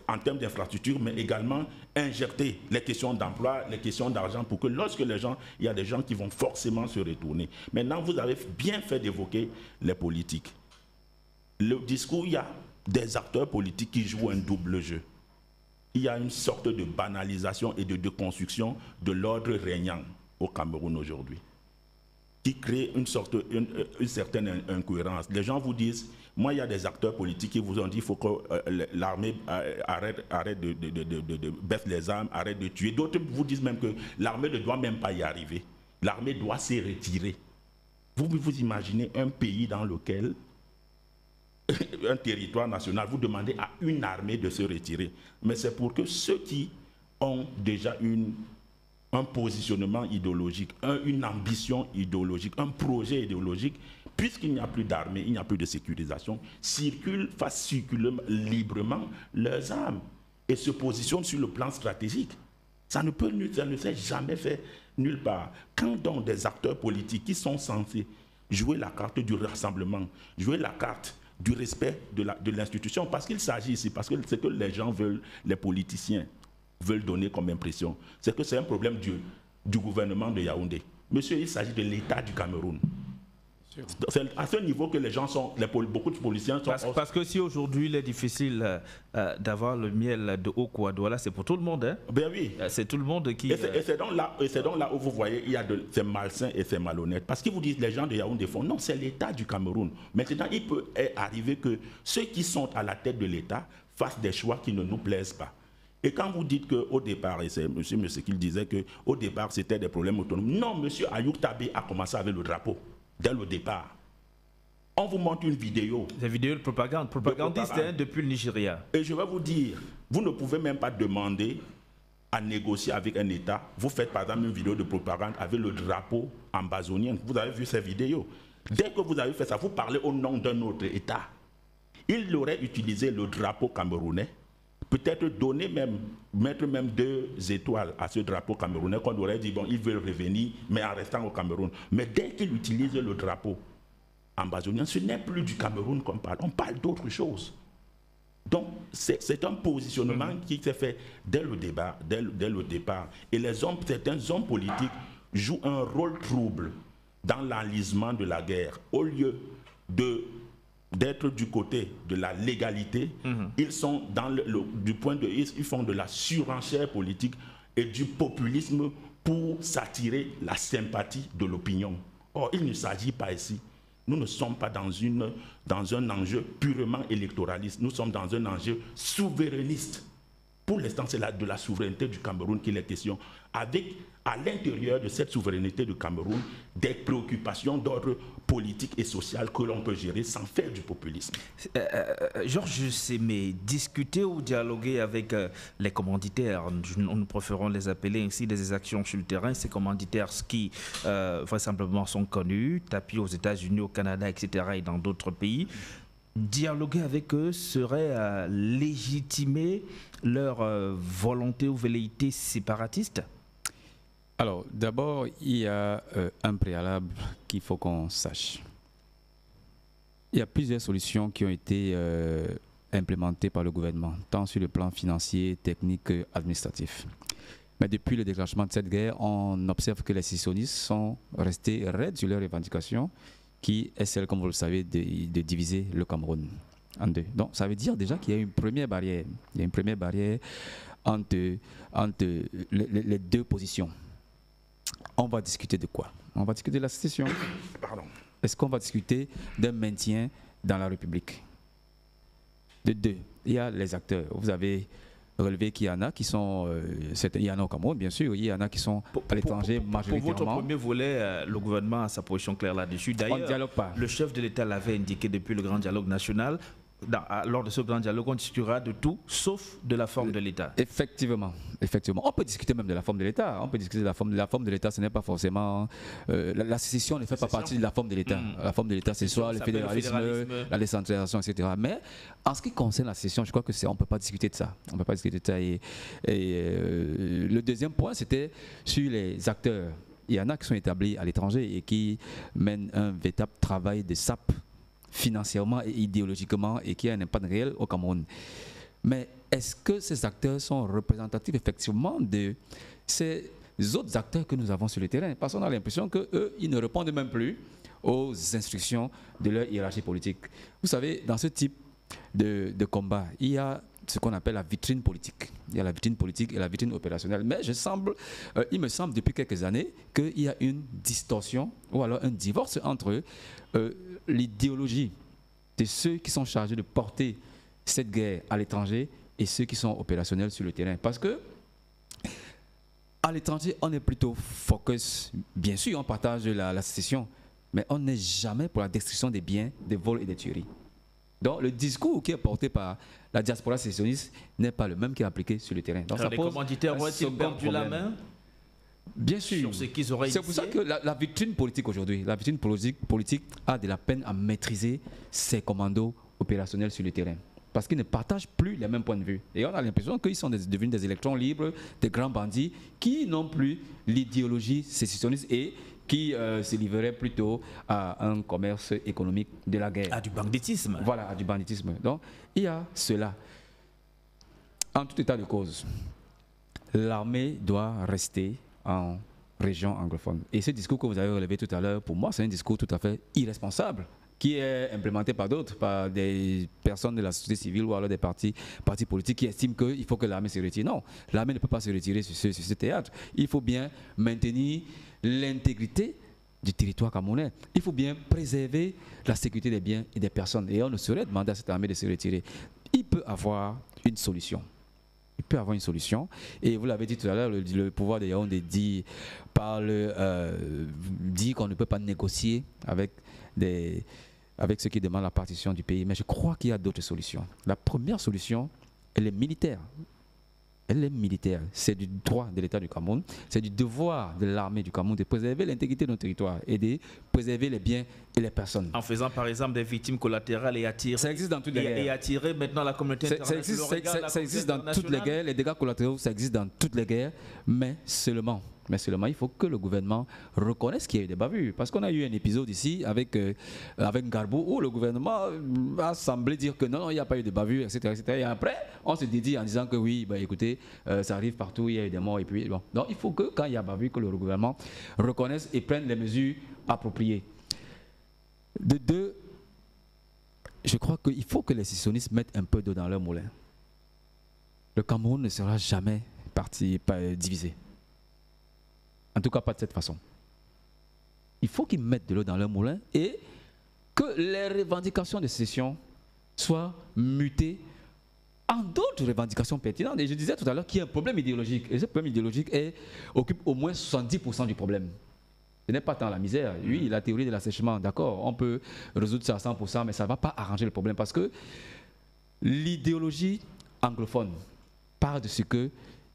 en termes d'infrastructure, mais également injecter les questions d'emploi, les questions d'argent, pour que lorsque il y a des gens qui vont forcément se retourner. Maintenant, vous avez bien fait d'évoquer les politiques. Le discours, il y a des acteurs politiques qui jouent un double jeu. Il y a une sorte de banalisation et de déconstruction de l'ordre régnant au Cameroun aujourd'hui, qui crée une certaine incohérence. Les gens vous disent, moi il y a des acteurs politiques qui vous ont dit qu'il faut que l'armée arrête de baisser les armes, arrête de tuer. D'autres vous disent même que l'armée ne doit même pas y arriver. L'armée doit se retirer. Vous imaginez un pays dans lequel un territoire national, vous demandez à une armée de se retirer. Mais c'est pour que ceux qui ont déjà un positionnement idéologique, une ambition idéologique, un projet idéologique, puisqu'il n'y a plus d'armée, il n'y a plus de sécurisation, fassent circuler librement leurs armes et se positionnent sur le plan stratégique. Ça ne s'est jamais fait nulle part. Quand donc des acteurs politiques qui sont censés jouer la carte du rassemblement, jouer la carte du respect de l'institution, parce qu'il s'agit ici, parce que ce que les gens veulent, les politiciens veulent donner comme impression, c'est que c'est un problème du gouvernement de Yaoundé. Monsieur, il s'agit de l'État du Cameroun. C'est à ce niveau que les gens beaucoup de politiciens sont... Parce que si aujourd'hui il est difficile d'avoir le miel de Haut-Kouadoula, c'est pour tout le monde. Hein? Ben oui. C'est tout le monde qui... Et c'est donc là où vous voyez, c'est malsain et c'est malhonnête. Parce qu'ils vous disent, les gens de Yaoundé font, non, c'est l'État du Cameroun. Maintenant, il peut arriver que ceux qui sont à la tête de l'État fassent des choix qui ne nous plaisent pas. Et quand vous dites qu'au départ, et c'est M. Mesekil disait qu'au départ, c'était des problèmes autonomes. Non, M. Ayoub Tabé a commencé avec le drapeau. Dès le départ, on vous montre une vidéo. Des vidéos de propagandiste depuis le Nigeria. Et je vais vous dire, vous ne pouvez même pas demander à négocier avec un État. Vous faites par exemple une vidéo de propagande avec le drapeau ambazonien. Vous avez vu ces vidéos. Dès que vous avez fait ça, vous parlez au nom d'un autre État. Il aurait utilisé le drapeau camerounais, peut-être mettre même 2 étoiles à ce drapeau camerounais, qu'on aurait dit, bon, ils veulent revenir, mais en restant au Cameroun. Mais dès qu'ils utilisent le drapeau ambazonien, ce n'est plus du Cameroun qu'on parle, on parle d'autre chose. Donc, c'est un positionnement qui s'est fait dès le départ. Et certains hommes politiques jouent un rôle trouble dans l'enlisement de la guerre. Au lieu d'être du côté de la légalité, ils sont ils font de la surenchère politique et du populisme pour s'attirer la sympathie de l'opinion. Or, il ne s'agit pas ici. Nous ne sommes pas dans un enjeu purement électoraliste. Nous sommes dans un enjeu souverainiste. Pour l'instant, c'est de la souveraineté du Cameroun qu'il est question, avec à l'intérieur de cette souveraineté du Cameroun des préoccupations d'ordre politique et social que l'on peut gérer sans faire du populisme. Georges Sémé, discuter ou dialoguer avec les commanditaires, nous préférons les appeler ainsi, des actions sur le terrain, ces commanditaires qui vraisemblablement sont connus, tapis aux États-Unis, au Canada, etc. et dans d'autres pays. Dialoguer avec eux serait légitimer leur volonté ou velléité séparatiste? Alors, d'abord, il y a un préalable qu'il faut qu'on sache. Il y a plusieurs solutions qui ont été implémentées par le gouvernement, tant sur le plan financier, technique, administratif. Mais depuis le déclenchement de cette guerre, on observe que les sécessionnistes sont restés raides sur leurs revendications, qui est celle, comme vous le savez, de diviser le Cameroun en deux. Donc ça veut dire déjà qu'il y a une première barrière. Il y a une première barrière entre les deux positions. On va discuter de quoi? On va discuter de la sécession. Pardon. Est-ce qu'on va discuter d'un maintien dans la République? De deux, il y a les acteurs. Vous avez relevé qu'il y en a qui sont, il y en a au Cameroun bien sûr, il y en a qui sont à l'étranger majoritairement. Pour votre premier volet, le gouvernement a sa position claire là-dessus. On ne dialogue pas. Le chef de l'État l'avait indiqué depuis le grand dialogue national. Lors de ce grand dialogue, on discutera de tout, sauf de la forme de l'État. Effectivement, effectivement. On peut discuter même de la forme de l'État. On peut discuter de la forme de l'État. Ce n'est pas forcément la sécession ne fait pas partie de la forme de l'État. La forme de l'État, c'est soit le fédéralisme, la décentralisation, etc. Mais en ce qui concerne la sécession, je crois que on peut pas discuter de ça. On peut pas discuter de ça. Et le deuxième point, c'était sur les acteurs. Il y en a qui sont établis à l'étranger et qui mènent un véritable travail de sape, financièrement et idéologiquement, et qui a un impact réel au Cameroun. Mais est-ce que ces acteurs sont représentatifs effectivement de ces autres acteurs que nous avons sur le terrain? Parce qu'on a l'impression qu'eux, ils ne répondent même plus aux instructions de leur hiérarchie politique. Vous savez, dans ce type de combat, il y a ce qu'on appelle la vitrine politique. Il y a la vitrine politique et la vitrine opérationnelle. Mais il me semble depuis quelques années qu'il y a une distorsion ou alors un divorce entre l'idéologie de ceux qui sont chargés de porter cette guerre à l'étranger et ceux qui sont opérationnels sur le terrain. Parce que à l'étranger, on est plutôt focus. Bien sûr, on partage la sécession, mais on n'est jamais pour la destruction des biens, des vols et des tueries. Donc le discours qui est porté par la diaspora sécessionniste n'est pas le même qui est appliqué sur le terrain. Donc alors, les commanditaires ont-ils perdu la main? Bien sûr. C'est pour ça que la vitrine politique aujourd'hui, la vitrine politique a de la peine à maîtriser ses commandos opérationnels sur le terrain. Parce qu'ils ne partagent plus les mêmes points de vue. Et on a l'impression qu'ils sont devenus des électrons libres, des grands bandits, qui n'ont plus l'idéologie sécessionniste et qui se livrerait plutôt à un commerce économique de la guerre. À du banditisme. Voilà, à du banditisme. Donc, il y a cela. En tout état de cause, l'armée doit rester en région anglophone. Et ce discours que vous avez relevé tout à l'heure, pour moi, c'est un discours tout à fait irresponsable, qui est implémenté par d'autres, par des personnes de la société civile ou alors des partis politiques qui estiment qu'il faut que l'armée se retire. Non, l'armée ne peut pas se retirer sur ce théâtre. Il faut bien maintenir l'intégrité du territoire camerounais. Il faut bien préserver la sécurité des biens et des personnes. Et on ne saurait demander à cette armée de se retirer. Il peut avoir une solution. Il peut avoir une solution. Et vous l'avez dit tout à l'heure, le pouvoir de Yaoundé dit qu'on ne peut pas négocier avec ceux qui demandent la partition du pays. Mais je crois qu'il y a d'autres solutions. La première solution, elle est militaire. Elle est militaire. C'est du droit de l'État du Cameroun. C'est du devoir de l'armée du Cameroun de préserver l'intégrité de nos territoires et de préserver les biens et les personnes. En faisant par exemple des victimes collatérales et attirer. Ça existe dans toutes les guerres. Et attirer maintenant la communauté internationale. Ça existe dans toutes les guerres. Les dégâts collatéraux, ça existe dans toutes les guerres. Mais seulement, il faut que le gouvernement reconnaisse qu'il y a eu des bavures. Parce qu'on a eu un épisode ici avec Garbo où le gouvernement a semblé dire que non, il n'y a pas eu de bavures, etc. Et après, on se dédie en disant que oui, écoutez, ça arrive partout, il y a eu des morts. Et puis, bon. Donc il faut que quand il y a bavure, que le gouvernement reconnaisse et prenne les mesures appropriées. De deux, je crois qu'il faut que les sécessionnistes mettent un peu d'eau dans leur moulin. Le Cameroun ne sera jamais divisé. En tout cas, pas de cette façon. Il faut qu'ils mettent de l'eau dans leur moulin et que les revendications de sécession soient mutées en d'autres revendications pertinentes. Et je disais tout à l'heure qu'il y a un problème idéologique. Et ce problème idéologique occupe au moins 70% du problème. Ce n'est pas tant la misère. Oui, la théorie de l'assèchement, d'accord, on peut résoudre ça à 100%, mais ça ne va pas arranger le problème parce que l'idéologie anglophone part de ce qu'il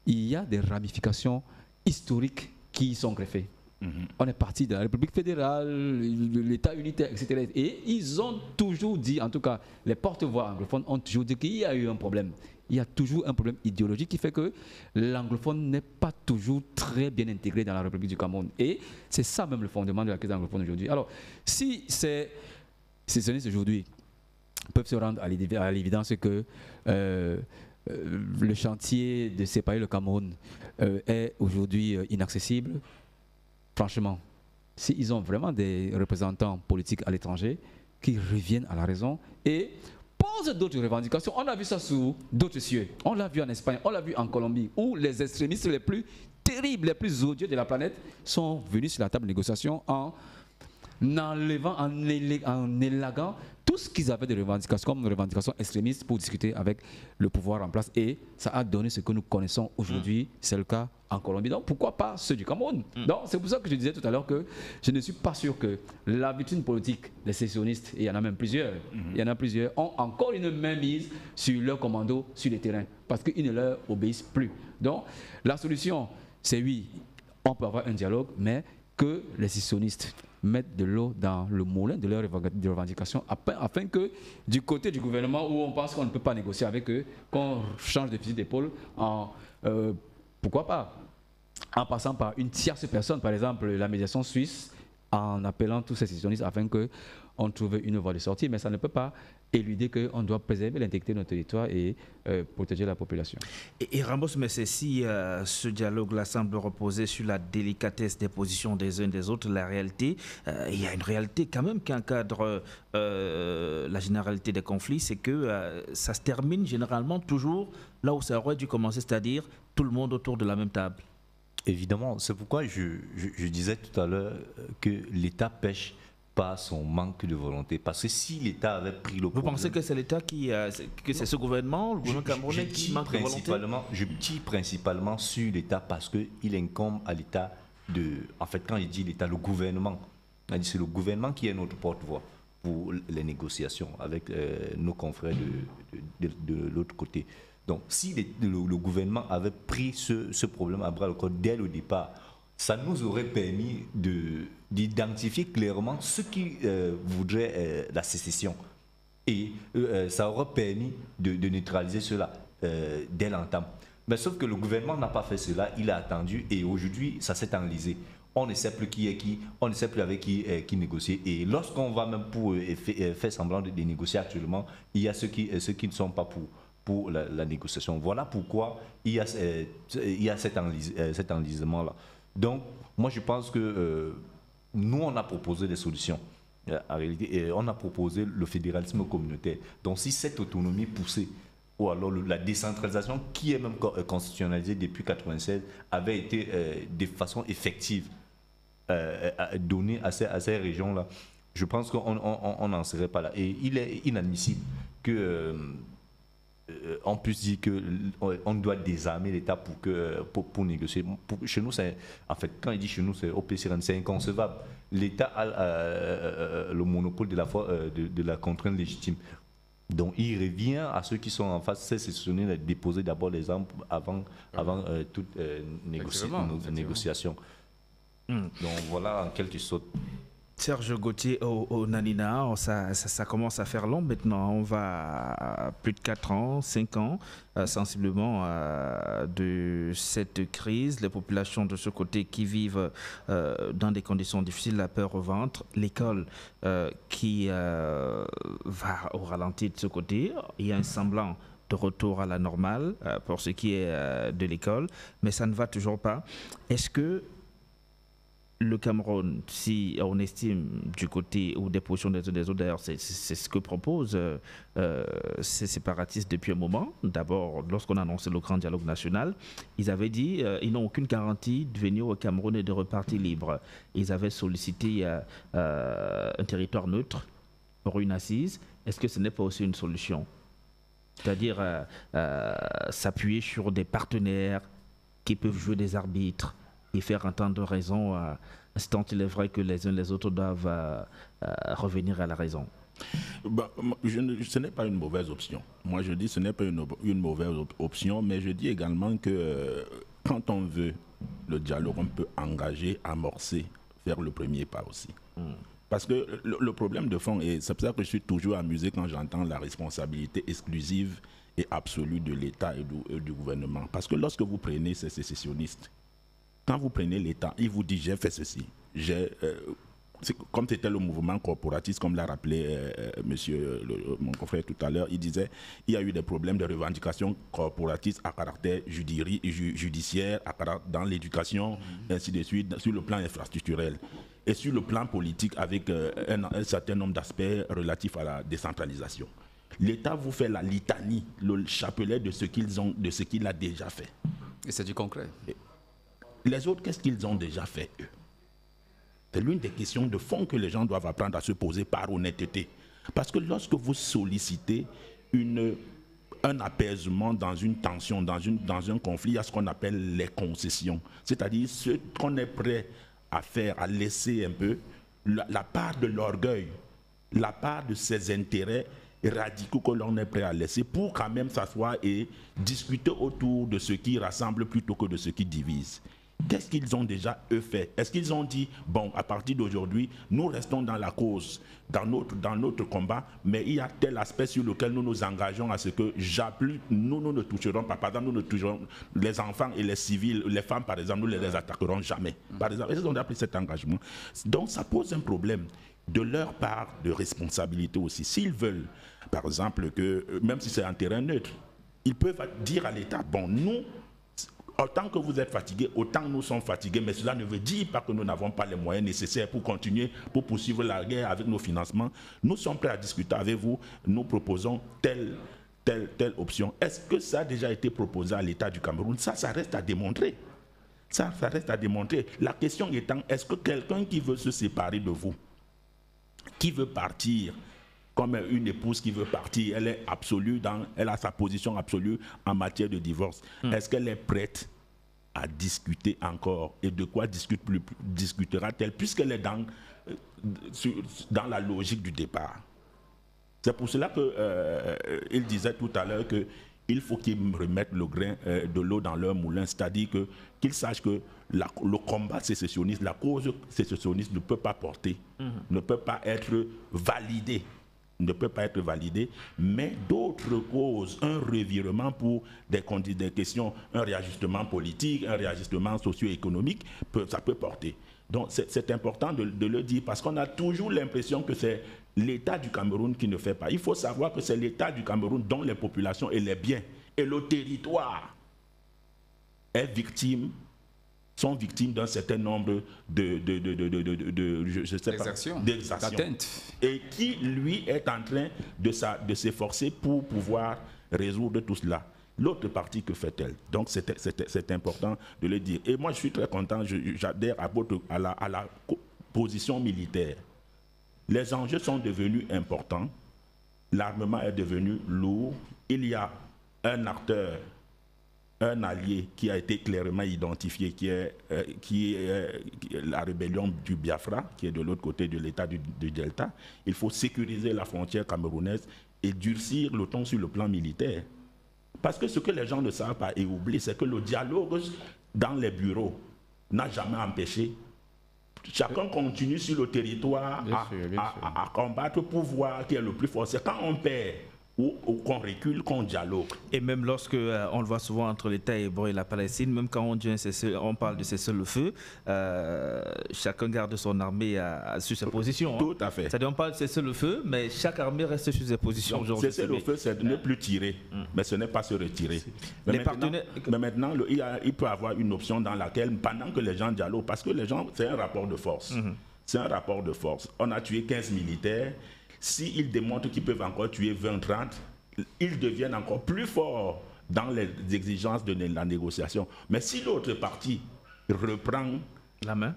y a des ramifications historiques qui y sont greffés. On est parti de la République fédérale, l'État unitaire, etc. Et ils ont toujours dit, en tout cas les porte-voix anglophones ont toujours dit qu'il y a eu un problème. Il y a toujours un problème idéologique qui fait que l'anglophone n'est pas toujours très bien intégré dans la République du Cameroun. Et c'est ça même le fondement de la crise anglophone aujourd'hui. Alors, si ces sécessionnistes aujourd'hui peuvent se rendre à l'évidence que le chantier de séparer le Cameroun est aujourd'hui inaccessible, franchement, s'ils ont vraiment des représentants politiques à l'étranger qui reviennent à la raison et posent d'autres revendications. On a vu ça sous d'autres cieux. On l'a vu en Espagne, on l'a vu en Colombie, où les extrémistes les plus terribles, les plus odieux de la planète sont venus sur la table de négociation en enlevant, en élaguant tout ce qu'ils avaient de revendications, comme revendications extrémistes pour discuter avec le pouvoir en place. Et ça a donné ce que nous connaissons aujourd'hui. C'est le cas en Colombie. Donc pourquoi pas ceux du Cameroun? Donc c'est pour ça que je disais tout à l'heure que je ne suis pas sûr que la vitrine politique des sécessionnistes, et il y en a même plusieurs, il y en a plusieurs, ont encore une main mise sur leur commando sur le terrain parce qu'ils ne leur obéissent plus. Donc la solution, c'est oui, on peut avoir un dialogue, mais que les sécessionnistes mettre de l'eau dans le moulin de leurs revendications afin que du côté du gouvernement où on pense qu'on ne peut pas négocier avec eux, qu'on change de fusil d'épaule en, pourquoi pas, en passant par une tierce personne, par exemple la médiation suisse, en appelant tous ces sécessionnistes afin qu'on trouve une voie de sortie, mais ça ne peut pas éluder qu'on doit préserver l'intégrité de notre territoire et protéger la population. Et Ramos, mais si ce dialogue-là semble reposer sur la délicatesse des positions des uns des autres, la réalité, il y a une réalité quand même qui encadre la généralité des conflits, c'est que ça se termine généralement toujours là où ça aurait dû commencer, c'est-à-dire tout le monde autour de la même table. Évidemment, c'est pourquoi je disais tout à l'heure que l'État pêche par son manque de volonté. Parce que si l'État avait pris le problème... Vous pensez que c'est l'État que c'est ce gouvernement, le gouvernement camerounais qui manque de volonté? Je tire principalement sur l'État parce qu'il incombe à l'État de... En fait, quand il dit l'État, le gouvernement, c'est le gouvernement qui est notre porte-voix pour les négociations avec nos confrères de l'autre côté. Donc, si le gouvernement avait pris ce problème à bras le corps dès le départ, ça nous aurait permis d'identifier clairement ceux qui voudraient la sécession. Et ça aurait permis de neutraliser cela dès l'entame. Mais sauf que le gouvernement n'a pas fait cela, il a attendu et aujourd'hui, ça s'est enlisé. On ne sait plus qui est qui, on ne sait plus avec qui négocier. Et lorsqu'on va même pour faire semblant de négocier actuellement, il y a ceux qui ne sont pas pour la négociation. Voilà pourquoi il y a cet enlisement-là. Donc, moi, je pense que nous, on a proposé des solutions. En réalité, on a proposé le fédéralisme communautaire. Donc, si cette autonomie poussée, ou alors la décentralisation, qui est même constitutionnalisée depuis 1996, avait été de façon effective donnée à ces régions-là, je pense qu'on n'en serait pas là. Et il est inadmissible que... on puisse dire qu'on doit désarmer l'État pour négocier. Chez nous, en fait, quand il dit chez nous, c'est au PCRN, c'est inconcevable. L'État a le monopole de la contrainte légitime. Donc, il revient à ceux qui sont en face, c'est sécessionner, de déposer d'abord les armes avant toute négociation. Donc, voilà en quelque sorte. Serge Gauthier au Nanina, ça commence à faire long maintenant. On va à plus de 4 ans, 5 ans, sensiblement de cette crise. Les populations de ce côté qui vivent dans des conditions difficiles, la peur au ventre. L'école qui va au ralenti de ce côté. Il y a un semblant de retour à la normale pour ce qui est de l'école, mais ça ne va toujours pas. Est-ce que le Cameroun, si on estime du côté ou des positions des uns des autres, d'ailleurs c'est ce que proposent ces séparatistes depuis un moment. D'abord, lorsqu'on a annoncé le grand dialogue national, ils avaient dit ils n'ont aucune garantie de venir au Cameroun et de repartir libre. Ils avaient sollicité un territoire neutre pour une assise. Est-ce que ce n'est pas aussi une solution? C'est-à-dire s'appuyer sur des partenaires qui peuvent jouer des arbitres et faire entendre raison, tant il est vrai que les uns les autres doivent revenir à la raison. Ce n'est pas une mauvaise option. Moi, je dis ce n'est pas une mauvaise option, mais je dis également que quand on veut le dialogue, on peut engager, amorcer, faire le premier pas aussi. Parce que le problème de fond, et c'est pour ça que je suis toujours amusé quand j'entends la responsabilité exclusive et absolue de l'État et du gouvernement. Parce que lorsque vous prenez ces sécessionnistes, quand vous prenez l'État, il vous dit j'ai fait ceci, j'ai comme c'était le mouvement corporatiste, comme l'a rappelé mon confrère tout à l'heure, il disait il y a eu des problèmes de revendications corporatistes à caractère judiciaire, dans l'éducation, ainsi de suite, sur le plan infrastructurel. Et sur le plan politique, avec un certain nombre d'aspects relatifs à la décentralisation. L'État vous fait la litanie, le chapelet de ce qu'il a déjà fait. Et c'est du concret. Les autres, qu'est-ce qu'ils ont déjà fait, eux? C'est l'une des questions de fond que les gens doivent apprendre à se poser par honnêteté. Parce que lorsque vous sollicitez un apaisement dans une tension, dans un conflit, il y a ce qu'on appelle les concessions. C'est-à-dire ce qu'on est prêt à faire, à laisser un peu la part de l'orgueil, la part de ses intérêts radicaux que l'on est prêt à laisser pour quand même s'asseoir et discuter autour de ce qui rassemble plutôt que de ce qui divise. Qu'est-ce qu'ils ont déjà, eux, fait? Est-ce qu'ils ont dit, bon, à partir d'aujourd'hui, nous restons dans la cause, dans notre combat, mais il y a tel aspect sur lequel nous nous engageons à ce que nous ne toucherons pas. Par exemple, nous ne toucherons les enfants et les civils, les femmes, par exemple, nous ne les attaquerons jamais. Par exemple, ils ont pris cet engagement. Donc, ça pose un problème de leur part de responsabilité aussi. S'ils veulent, par exemple, que, même si c'est un terrain neutre, ils peuvent dire à l'État, bon, nous, autant que vous êtes fatigués, autant nous sommes fatigués, mais cela ne veut dire pas que nous n'avons pas les moyens nécessaires pour continuer, pour poursuivre la guerre avec nos financements. Nous sommes prêts à discuter avec vous, nous proposons telle option. Est-ce que ça a déjà été proposé à l'État du Cameroun? Ça reste à démontrer. Ça reste à démontrer. La question étant, est-ce que quelqu'un qui veut se séparer de vous, qui veut partir, comme une épouse qui veut partir, elle a sa position absolue en matière de divorce. Est-ce qu'elle est prête à discuter encore? Et de quoi discutera-t-elle puisqu'elle est dans la logique du départ? C'est pour cela qu'il disait tout à l'heure qu'il faut qu'ils remettent le grain de l'eau dans leur moulin, c'est-à-dire qu'ils sachent que le combat sécessionniste, la cause sécessionniste ne peut pas porter, ne peut pas être validée. Mais d'autres causes, un revirement pour des questions, un réajustement politique, un réajustement socio-économique, ça peut porter. Donc c'est important de le dire parce qu'on a toujours l'impression que c'est l'État du Cameroun qui ne fait pas. Il faut savoir que c'est l'État du Cameroun dont les populations et les biens et le territoire sont victimes d'un certain nombre d'exactions, et qui, lui, est en train de s'efforcer pour pouvoir résoudre tout cela. L'autre partie, que fait-elle? Donc, c'est important de le dire. Et moi, je suis très content, j'adhère à la position militaire. Les enjeux sont devenus importants, l'armement est devenu lourd, il y a un acteur, un allié qui a été clairement identifié, qui est la rébellion du Biafra, qui est de l'autre côté de l'État du Delta. Il faut sécuriser la frontière camerounaise et durcir le ton sur le plan militaire. Parce que ce que les gens ne savent pas et oublient, c'est que le dialogue dans les bureaux n'a jamais empêché. Chacun continue sur le territoire à combattre pour voir qui est le plus fort. C'est quand on perd ou qu'on recule, qu'on dialogue. Et même lorsque, on le voit souvent entre l'État hébreu et la Palestine, même quand on parle de cessez-le-feu, chacun garde son armée sur ses positions. Tout à fait. C'est-à-dire on parle de cessez-le-feu, mais chaque armée reste sur ses positions. Cessez-le-feu, c'est ne plus tirer, mais ce n'est pas se retirer. Mais maintenant, il peut y avoir une option dans laquelle, pendant que les gens dialoguent, parce que les gens, c'est un rapport de force. C'est un rapport de force. On a tué 15 militaires. S'ils démontrent qu'ils peuvent encore tuer 20-30, ils deviennent encore plus forts dans les exigences de la négociation. Mais si l'autre partie reprend la main,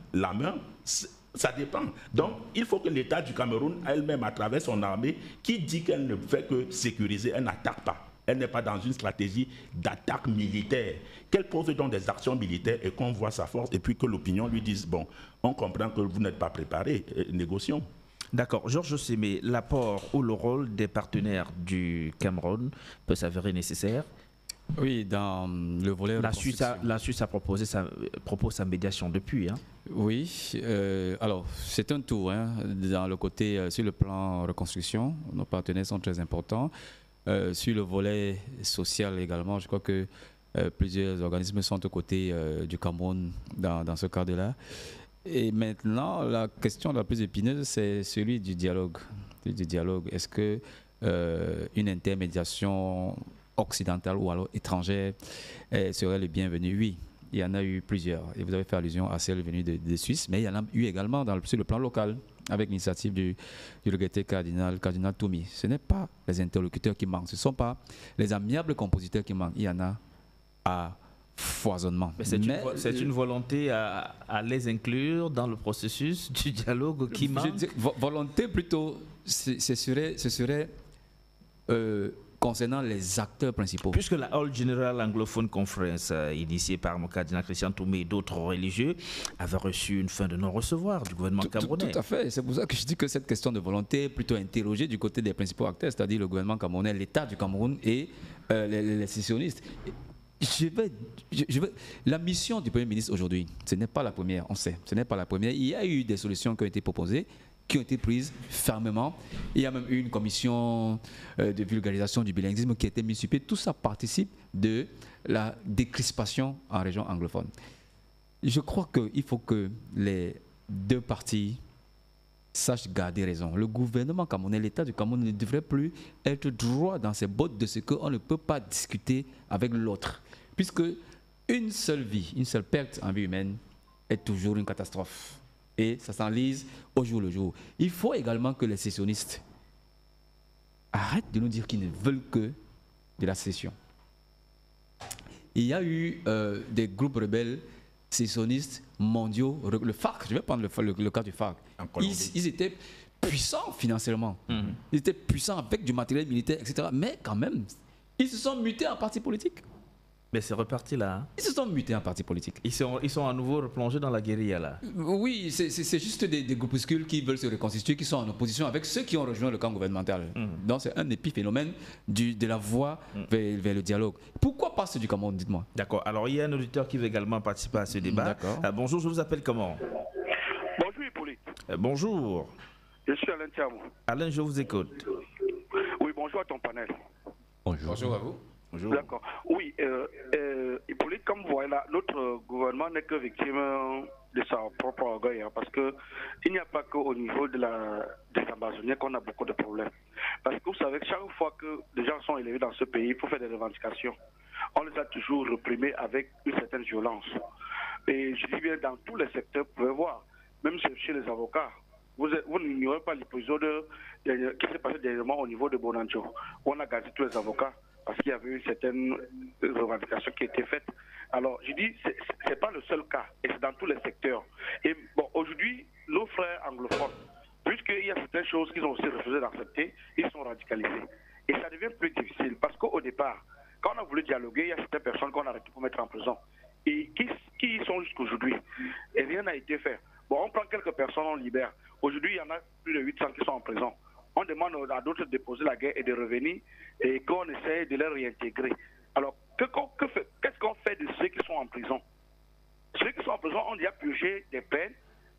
ça dépend. Donc, il faut que l'État du Cameroun, elle-même, à travers son armée, qui dit qu'elle ne fait que sécuriser, elle n'attaque pas. Elle n'est pas dans une stratégie d'attaque militaire. Qu'elle pose donc des actions militaires et qu'on voit sa force, et puis que l'opinion lui dise, bon, on comprend que vous n'êtes pas préparé, négocions. D'accord. Georges Sémé, l'apport ou le rôle des partenaires du Cameroun peut s'avérer nécessaire? Oui, dans le volet... La Suisse propose sa médiation depuis. Hein. Oui, alors c'est un tout. Hein, dans le côté, sur le plan reconstruction, nos partenaires sont très importants. Sur le volet social également, je crois que plusieurs organismes sont aux côtés du Cameroun dans ce cadre-là. Et maintenant, la question la plus épineuse, c'est celui du dialogue. Est-ce que une intermédiation occidentale ou alors étrangère serait le bienvenu? Oui, il y en a eu plusieurs. Et vous avez fait allusion à celle venue de Suisse, mais il y en a eu également sur le plan local, avec l'initiative du regretté cardinal Toumi. Ce n'est pas les interlocuteurs qui manquent, ce ne sont pas les amiables compositeurs qui manquent. Il y en a à foisonnement. Mais c'est une volonté à les inclure dans le processus du dialogue qui manque. Volonté plutôt, ce serait concernant les acteurs principaux. Puisque la All General Anglophone Conference, initiée par mon cardinal Christian Toumé et d'autres religieux, avait reçu une fin de non-recevoir du gouvernement camerounais. Tout à fait. C'est pour ça que je dis que cette question de volonté est plutôt interrogée du côté des principaux acteurs, c'est-à-dire le gouvernement camerounais, l'État du Cameroun et les sécessionnistes. La mission du Premier ministre aujourd'hui, ce n'est pas la première, on sait, ce n'est pas la première. Il y a eu des solutions qui ont été proposées, qui ont été prises fermement. Il y a même eu une commission de vulgarisation du bilinguisme qui a été mise sur pied. Tout ça participe de la décrispation en région anglophone. Je crois qu'il faut que les deux parties sachent garder raison. Le gouvernement camerounais, l'État du Cameroun ne devrait plus être droit dans ses bottes de ce qu'on ne peut pas discuter avec l'autre. Puisque une seule vie, une seule perte en vie humaine est toujours une catastrophe. Et ça s'enlise au jour le jour. Il faut également que les sécessionnistes arrêtent de nous dire qu'ils ne veulent que de la sécession. Il y a eu des groupes rebelles sécessionnistes mondiaux, le FARC, je vais prendre le cas du FARC. Ils étaient puissants financièrement. Ils étaient puissants avec du matériel militaire, etc. Mais quand même, ils se sont mutés en parti politique. Mais c'est reparti là. Hein. Ils se sont mutés en parti politique. Ils sont à nouveau replongés dans la guérilla là. Oui, c'est juste des groupuscules qui veulent se reconstituer, qui sont en opposition avec ceux qui ont rejoint le camp gouvernemental. Donc c'est un épiphénomène de la voie vers le dialogue. Pourquoi pas ceux du Cameroun, dites-moi? D'accord. Alors il y a un auditeur qui veut également participer à ce débat. Bonjour, je vous appelle comment? Bonjour Hippolyte. Bonjour. Je suis Alain Thiamou. Alain, je vous écoute. Oui, bonjour à ton panel. Bonjour à vous. Bonjour. D'accord. Oui, Hippolyte, comme vous voyez là, notre gouvernement n'est que victime de sa propre orgueil, hein, parce qu'il n'y a pas qu'au niveau des Amazoniens qu'on a beaucoup de problèmes. Parce que vous savez que chaque fois que des gens sont élevés dans ce pays pour faire des revendications, on les a toujours réprimés avec une certaine violence. Et je dis bien dans tous les secteurs, vous pouvez voir, même chez les avocats. Vous n'ignorez pas l'épisode qui s'est passé dernièrement au niveau de Bonanjo, où on a gazé tous les avocats parce qu'il y avait eu certaines revendications qui étaient faites. Alors, je dis, ce n'est pas le seul cas, et c'est dans tous les secteurs. Et bon, aujourd'hui, nos frères anglophones, puisqu'il y a certaines choses qu'ils ont aussi refusé d'accepter, ils sont radicalisés. Et ça devient plus difficile, parce qu'au départ, quand on a voulu dialoguer, il y a certaines personnes qu'on a arrêtées pour mettre en prison, et qui y sont jusqu'aujourd'hui. Et rien n'a été fait. Bon, on prend quelques personnes, on libère. Aujourd'hui, il y en a plus de 800 qui sont en prison. On demande à d'autres de déposer la guerre et de revenir et qu'on essaie de les réintégrer. Alors, qu'est-ce qu'on fait de ceux qui sont en prison? Ceux qui sont en prison ont déjà purgé des peines,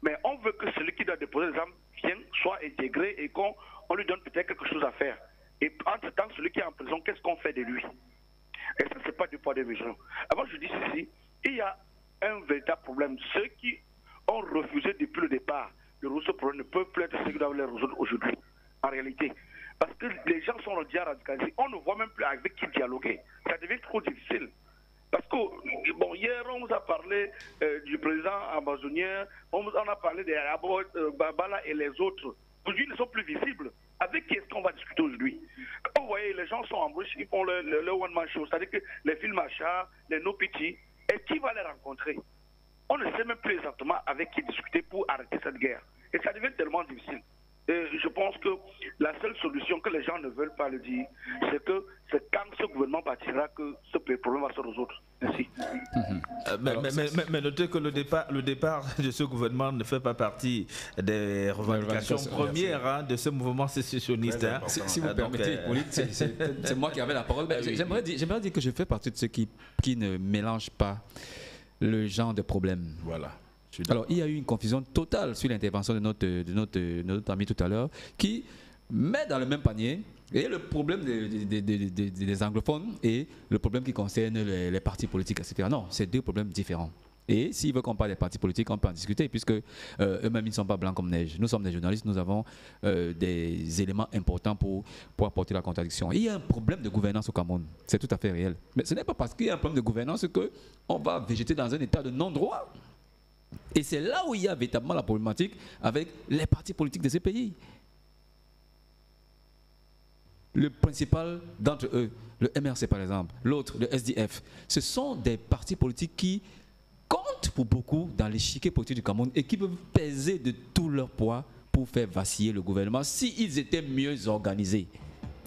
mais on veut que celui qui doit déposer les armes vienne, soit intégré et qu'on lui donne peut-être quelque chose à faire. Et entre-temps, celui qui est en prison, qu'est-ce qu'on fait de lui? Et ça, c'est pas du poids de mesure. Avant, je dis ceci, il y a un véritable problème. Ceux qui ont refusé depuis le départ de résoudre ce problème ne peuvent plus être ceux qui doivent les résoudre aujourd'hui. En réalité, parce que les gens sont déjà radicalisés, on ne voit même plus avec qui dialoguer. Ça devient trop difficile. Parce que, bon, hier, on nous a parlé du président amazonien, on a parlé des Babala et les autres. Aujourd'hui, ils ne sont plus visibles. Avec qui est-ce qu'on va discuter aujourd'hui? Quand vous voyez, les gens sont en bouche, ils font le one-man show, c'est-à-dire que les films achats, les no-pity, et qui va les rencontrer? On ne sait même plus exactement avec qui discuter pour arrêter cette guerre. Et ça devient tellement difficile. Et je pense que la seule solution que les gens ne veulent pas le dire, c'est que c'est quand ce gouvernement partira que ce problème va se résoudre. Merci. Mais notez que le départ de ce gouvernement ne fait pas partie des revendications premières de ce mouvement sécessionniste. Hein. Si vous permettez, c'est moi qui avais la parole. J'aimerais dire que je fais partie de ceux qui ne mélangent pas le genre de problème. Voilà. Alors, il y a eu une confusion totale sur l'intervention de notre ami tout à l'heure, qui met dans le même panier et le problème des anglophones et le problème qui concerne les partis politiques, etc. Non, c'est deux problèmes différents. Et s'ils veulent qu'on parle des partis politiques, on peut en discuter, puisque eux-mêmes, ils ne sont pas blancs comme neige. Nous sommes des journalistes, nous avons des éléments importants pour apporter la contradiction. Il y a un problème de gouvernance au Cameroun, c'est tout à fait réel. Mais ce n'est pas parce qu'il y a un problème de gouvernance qu'on va végéter dans un état de non-droit. Et c'est là où il y a véritablement la problématique avec les partis politiques de ces pays. Le principal d'entre eux, le MRC par exemple, l'autre, le SDF, ce sont des partis politiques qui comptent pour beaucoup dans l'échiquier politique du Cameroun et qui peuvent peser de tout leur poids pour faire vaciller le gouvernement s'ils étaient mieux organisés.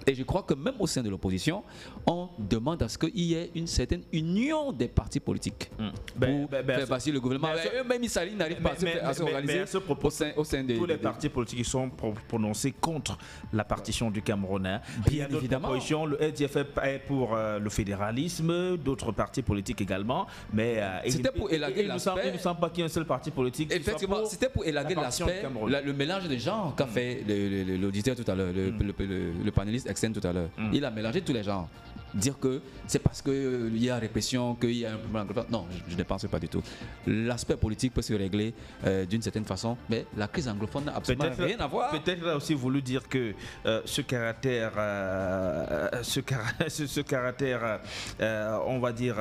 Et je crois que même au sein de l'opposition, on demande à ce qu'il y ait une certaine union des partis politiques pour faire vaciller le gouvernement. Eux-mêmes, ils n'arrivent pas à s'organiser au sein des... Tous les partis politiques qui sont prononcés contre la partition du Cameroun. Il y a d'autres propositions. Le SDF est pour le fédéralisme, d'autres partis politiques également. Mais c'était pour élaguer l'aspect... Il ne semble pas qu'il y ait un seul parti politique. Effectivement, c'était pour élaguer l'aspect, le mélange de genres qu'a fait l'auditeur tout à l'heure, le panéliste tout à l'heure. Il a mélangé tous les genres. Dire que c'est parce qu'il y a répression, qu'il y a un problème. Non, je ne pense pas du tout. L'aspect politique peut se régler d'une certaine façon, mais la crise anglophone n'a absolument rien à voir. Peut-être là aussi voulu dire que ce caractère, on va dire,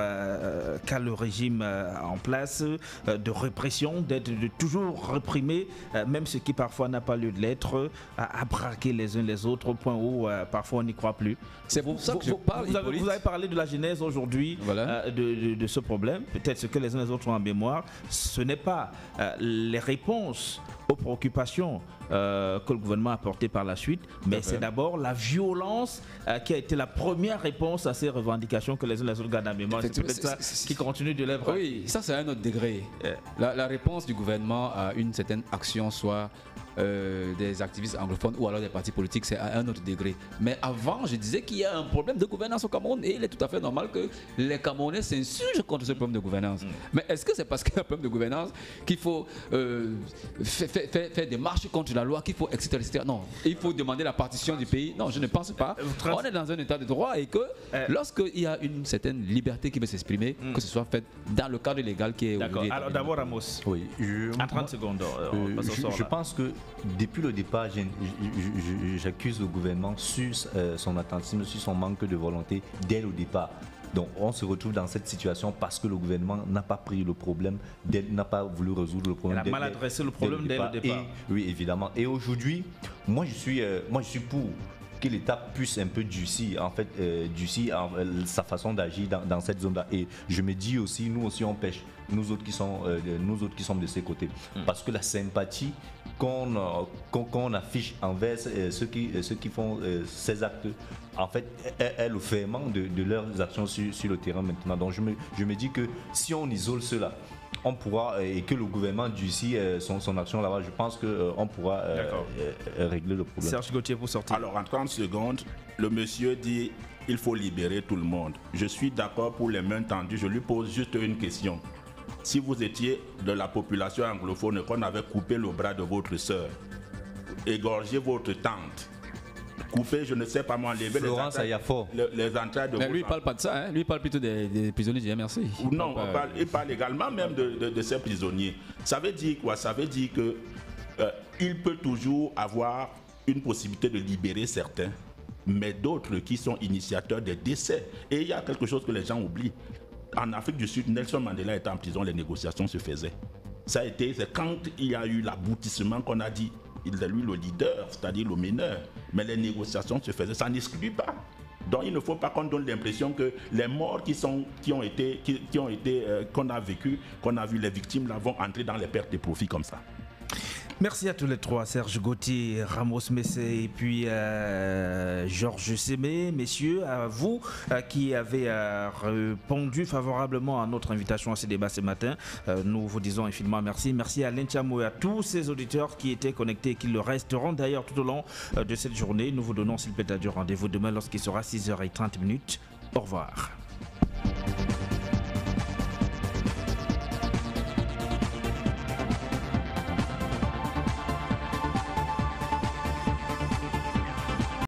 qu'a le régime en place, de répression, de toujours réprimer, même ce qui parfois n'a pas lieu de l'être, à braquer les uns les autres au point où parfois on n'y croit plus. C'est pour ça que je parle. Vous avez parlé de la genèse aujourd'hui, voilà, de ce problème. Peut-être ce que les uns et les autres ont en mémoire, ce n'est pas les réponses aux préoccupations que le gouvernement a apportées par la suite, mais c'est d'abord la violence qui a été la première réponse à ces revendications que les uns et les autres gardent en mémoire. C'est peut-être ça qui continue de l'être. Oui, ça c'est à un autre degré. La réponse du gouvernement à une certaine action, soit des activistes anglophones ou alors des partis politiques, c'est à un autre degré. Mais avant, je disais qu'il y a un problème de gouvernance au Cameroun et il est tout à fait normal que les Camerounais s'insurgent contre ce problème de gouvernance. Mais est-ce que c'est parce qu'il y a un problème de gouvernance qu'il faut faire des marches contre la loi, qu'il faut, etc. Non, il faut demander la partition du pays. Non, je ne pense pas. On est dans un état de droit et que lorsqu'il y a une certaine liberté qui veut s'exprimer, que ce soit fait dans le cadre légal qui est... D'accord. Alors d'abord, Amos. Oui. En 30 secondes. Je pense que depuis le départ, j'accuse le gouvernement sur son attentisme, sur son manque de volonté dès le départ. Donc on se retrouve dans cette situation parce que le gouvernement n'a pas pris le problème, n'a pas voulu résoudre le problème. Il a mal adressé le problème dès le départ. Oui, évidemment. Et aujourd'hui, moi je suis pour que l'État puisse un peu durcir sa façon d'agir dans cette zone-là. Et je me dis aussi, nous aussi on pêche, nous autres qui sommes de ces côtés. Parce que la sympathie qu'on affiche envers ceux qui font ces actes, en fait, est le ferment de leurs actions sur le terrain maintenant. Donc je me dis que si on isole cela, on pourra, et que le gouvernement durcit son action là-bas, je pense qu'on pourra régler le problème. Serge Gauthier, pour sortir. Alors en 30 secondes, le monsieur dit il faut libérer tout le monde. Je suis d'accord pour les mains tendues. Je lui pose juste une question. Si vous étiez de la population anglophone et qu'on avait coupé le bras de votre soeur, égorgé votre tante, coupé, je ne sais pas moi, enlever les entrailles de... Mais lui, il ne parle pas de ça, hein. Lui, il parle plutôt des prisonniers du MRC. Non, il parle également même de ces prisonniers. Ça veut dire quoi? Ça veut dire que il peut toujours avoir une possibilité de libérer certains, mais d'autres qui sont initiateurs des décès. Et il y a quelque chose que les gens oublient. En Afrique du Sud, Nelson Mandela était en prison, les négociations se faisaient. C'est quand il y a eu l'aboutissement qu'on a dit, il est lui le leader, c'est-à-dire le meneur. Mais les négociations se faisaient, ça n'exclut pas. Donc il ne faut pas qu'on donne l'impression que les morts qu'on a vécu, qu'on a vu les victimes, là, vont entrer dans les pertes de profits comme ça. Merci à tous les trois, Serge Gauthier, Ramos Messé et puis Georges Sémé. Messieurs, à vous qui avez répondu favorablement à notre invitation à ce débat ce matin, nous vous disons infiniment merci. Merci à Alain Tchamo et à tous ces auditeurs qui étaient connectés et qui le resteront d'ailleurs tout au long de cette journée. Nous vous donnons, s'il peut être, du rendez-vous demain lorsqu'il sera 6h30. Au revoir.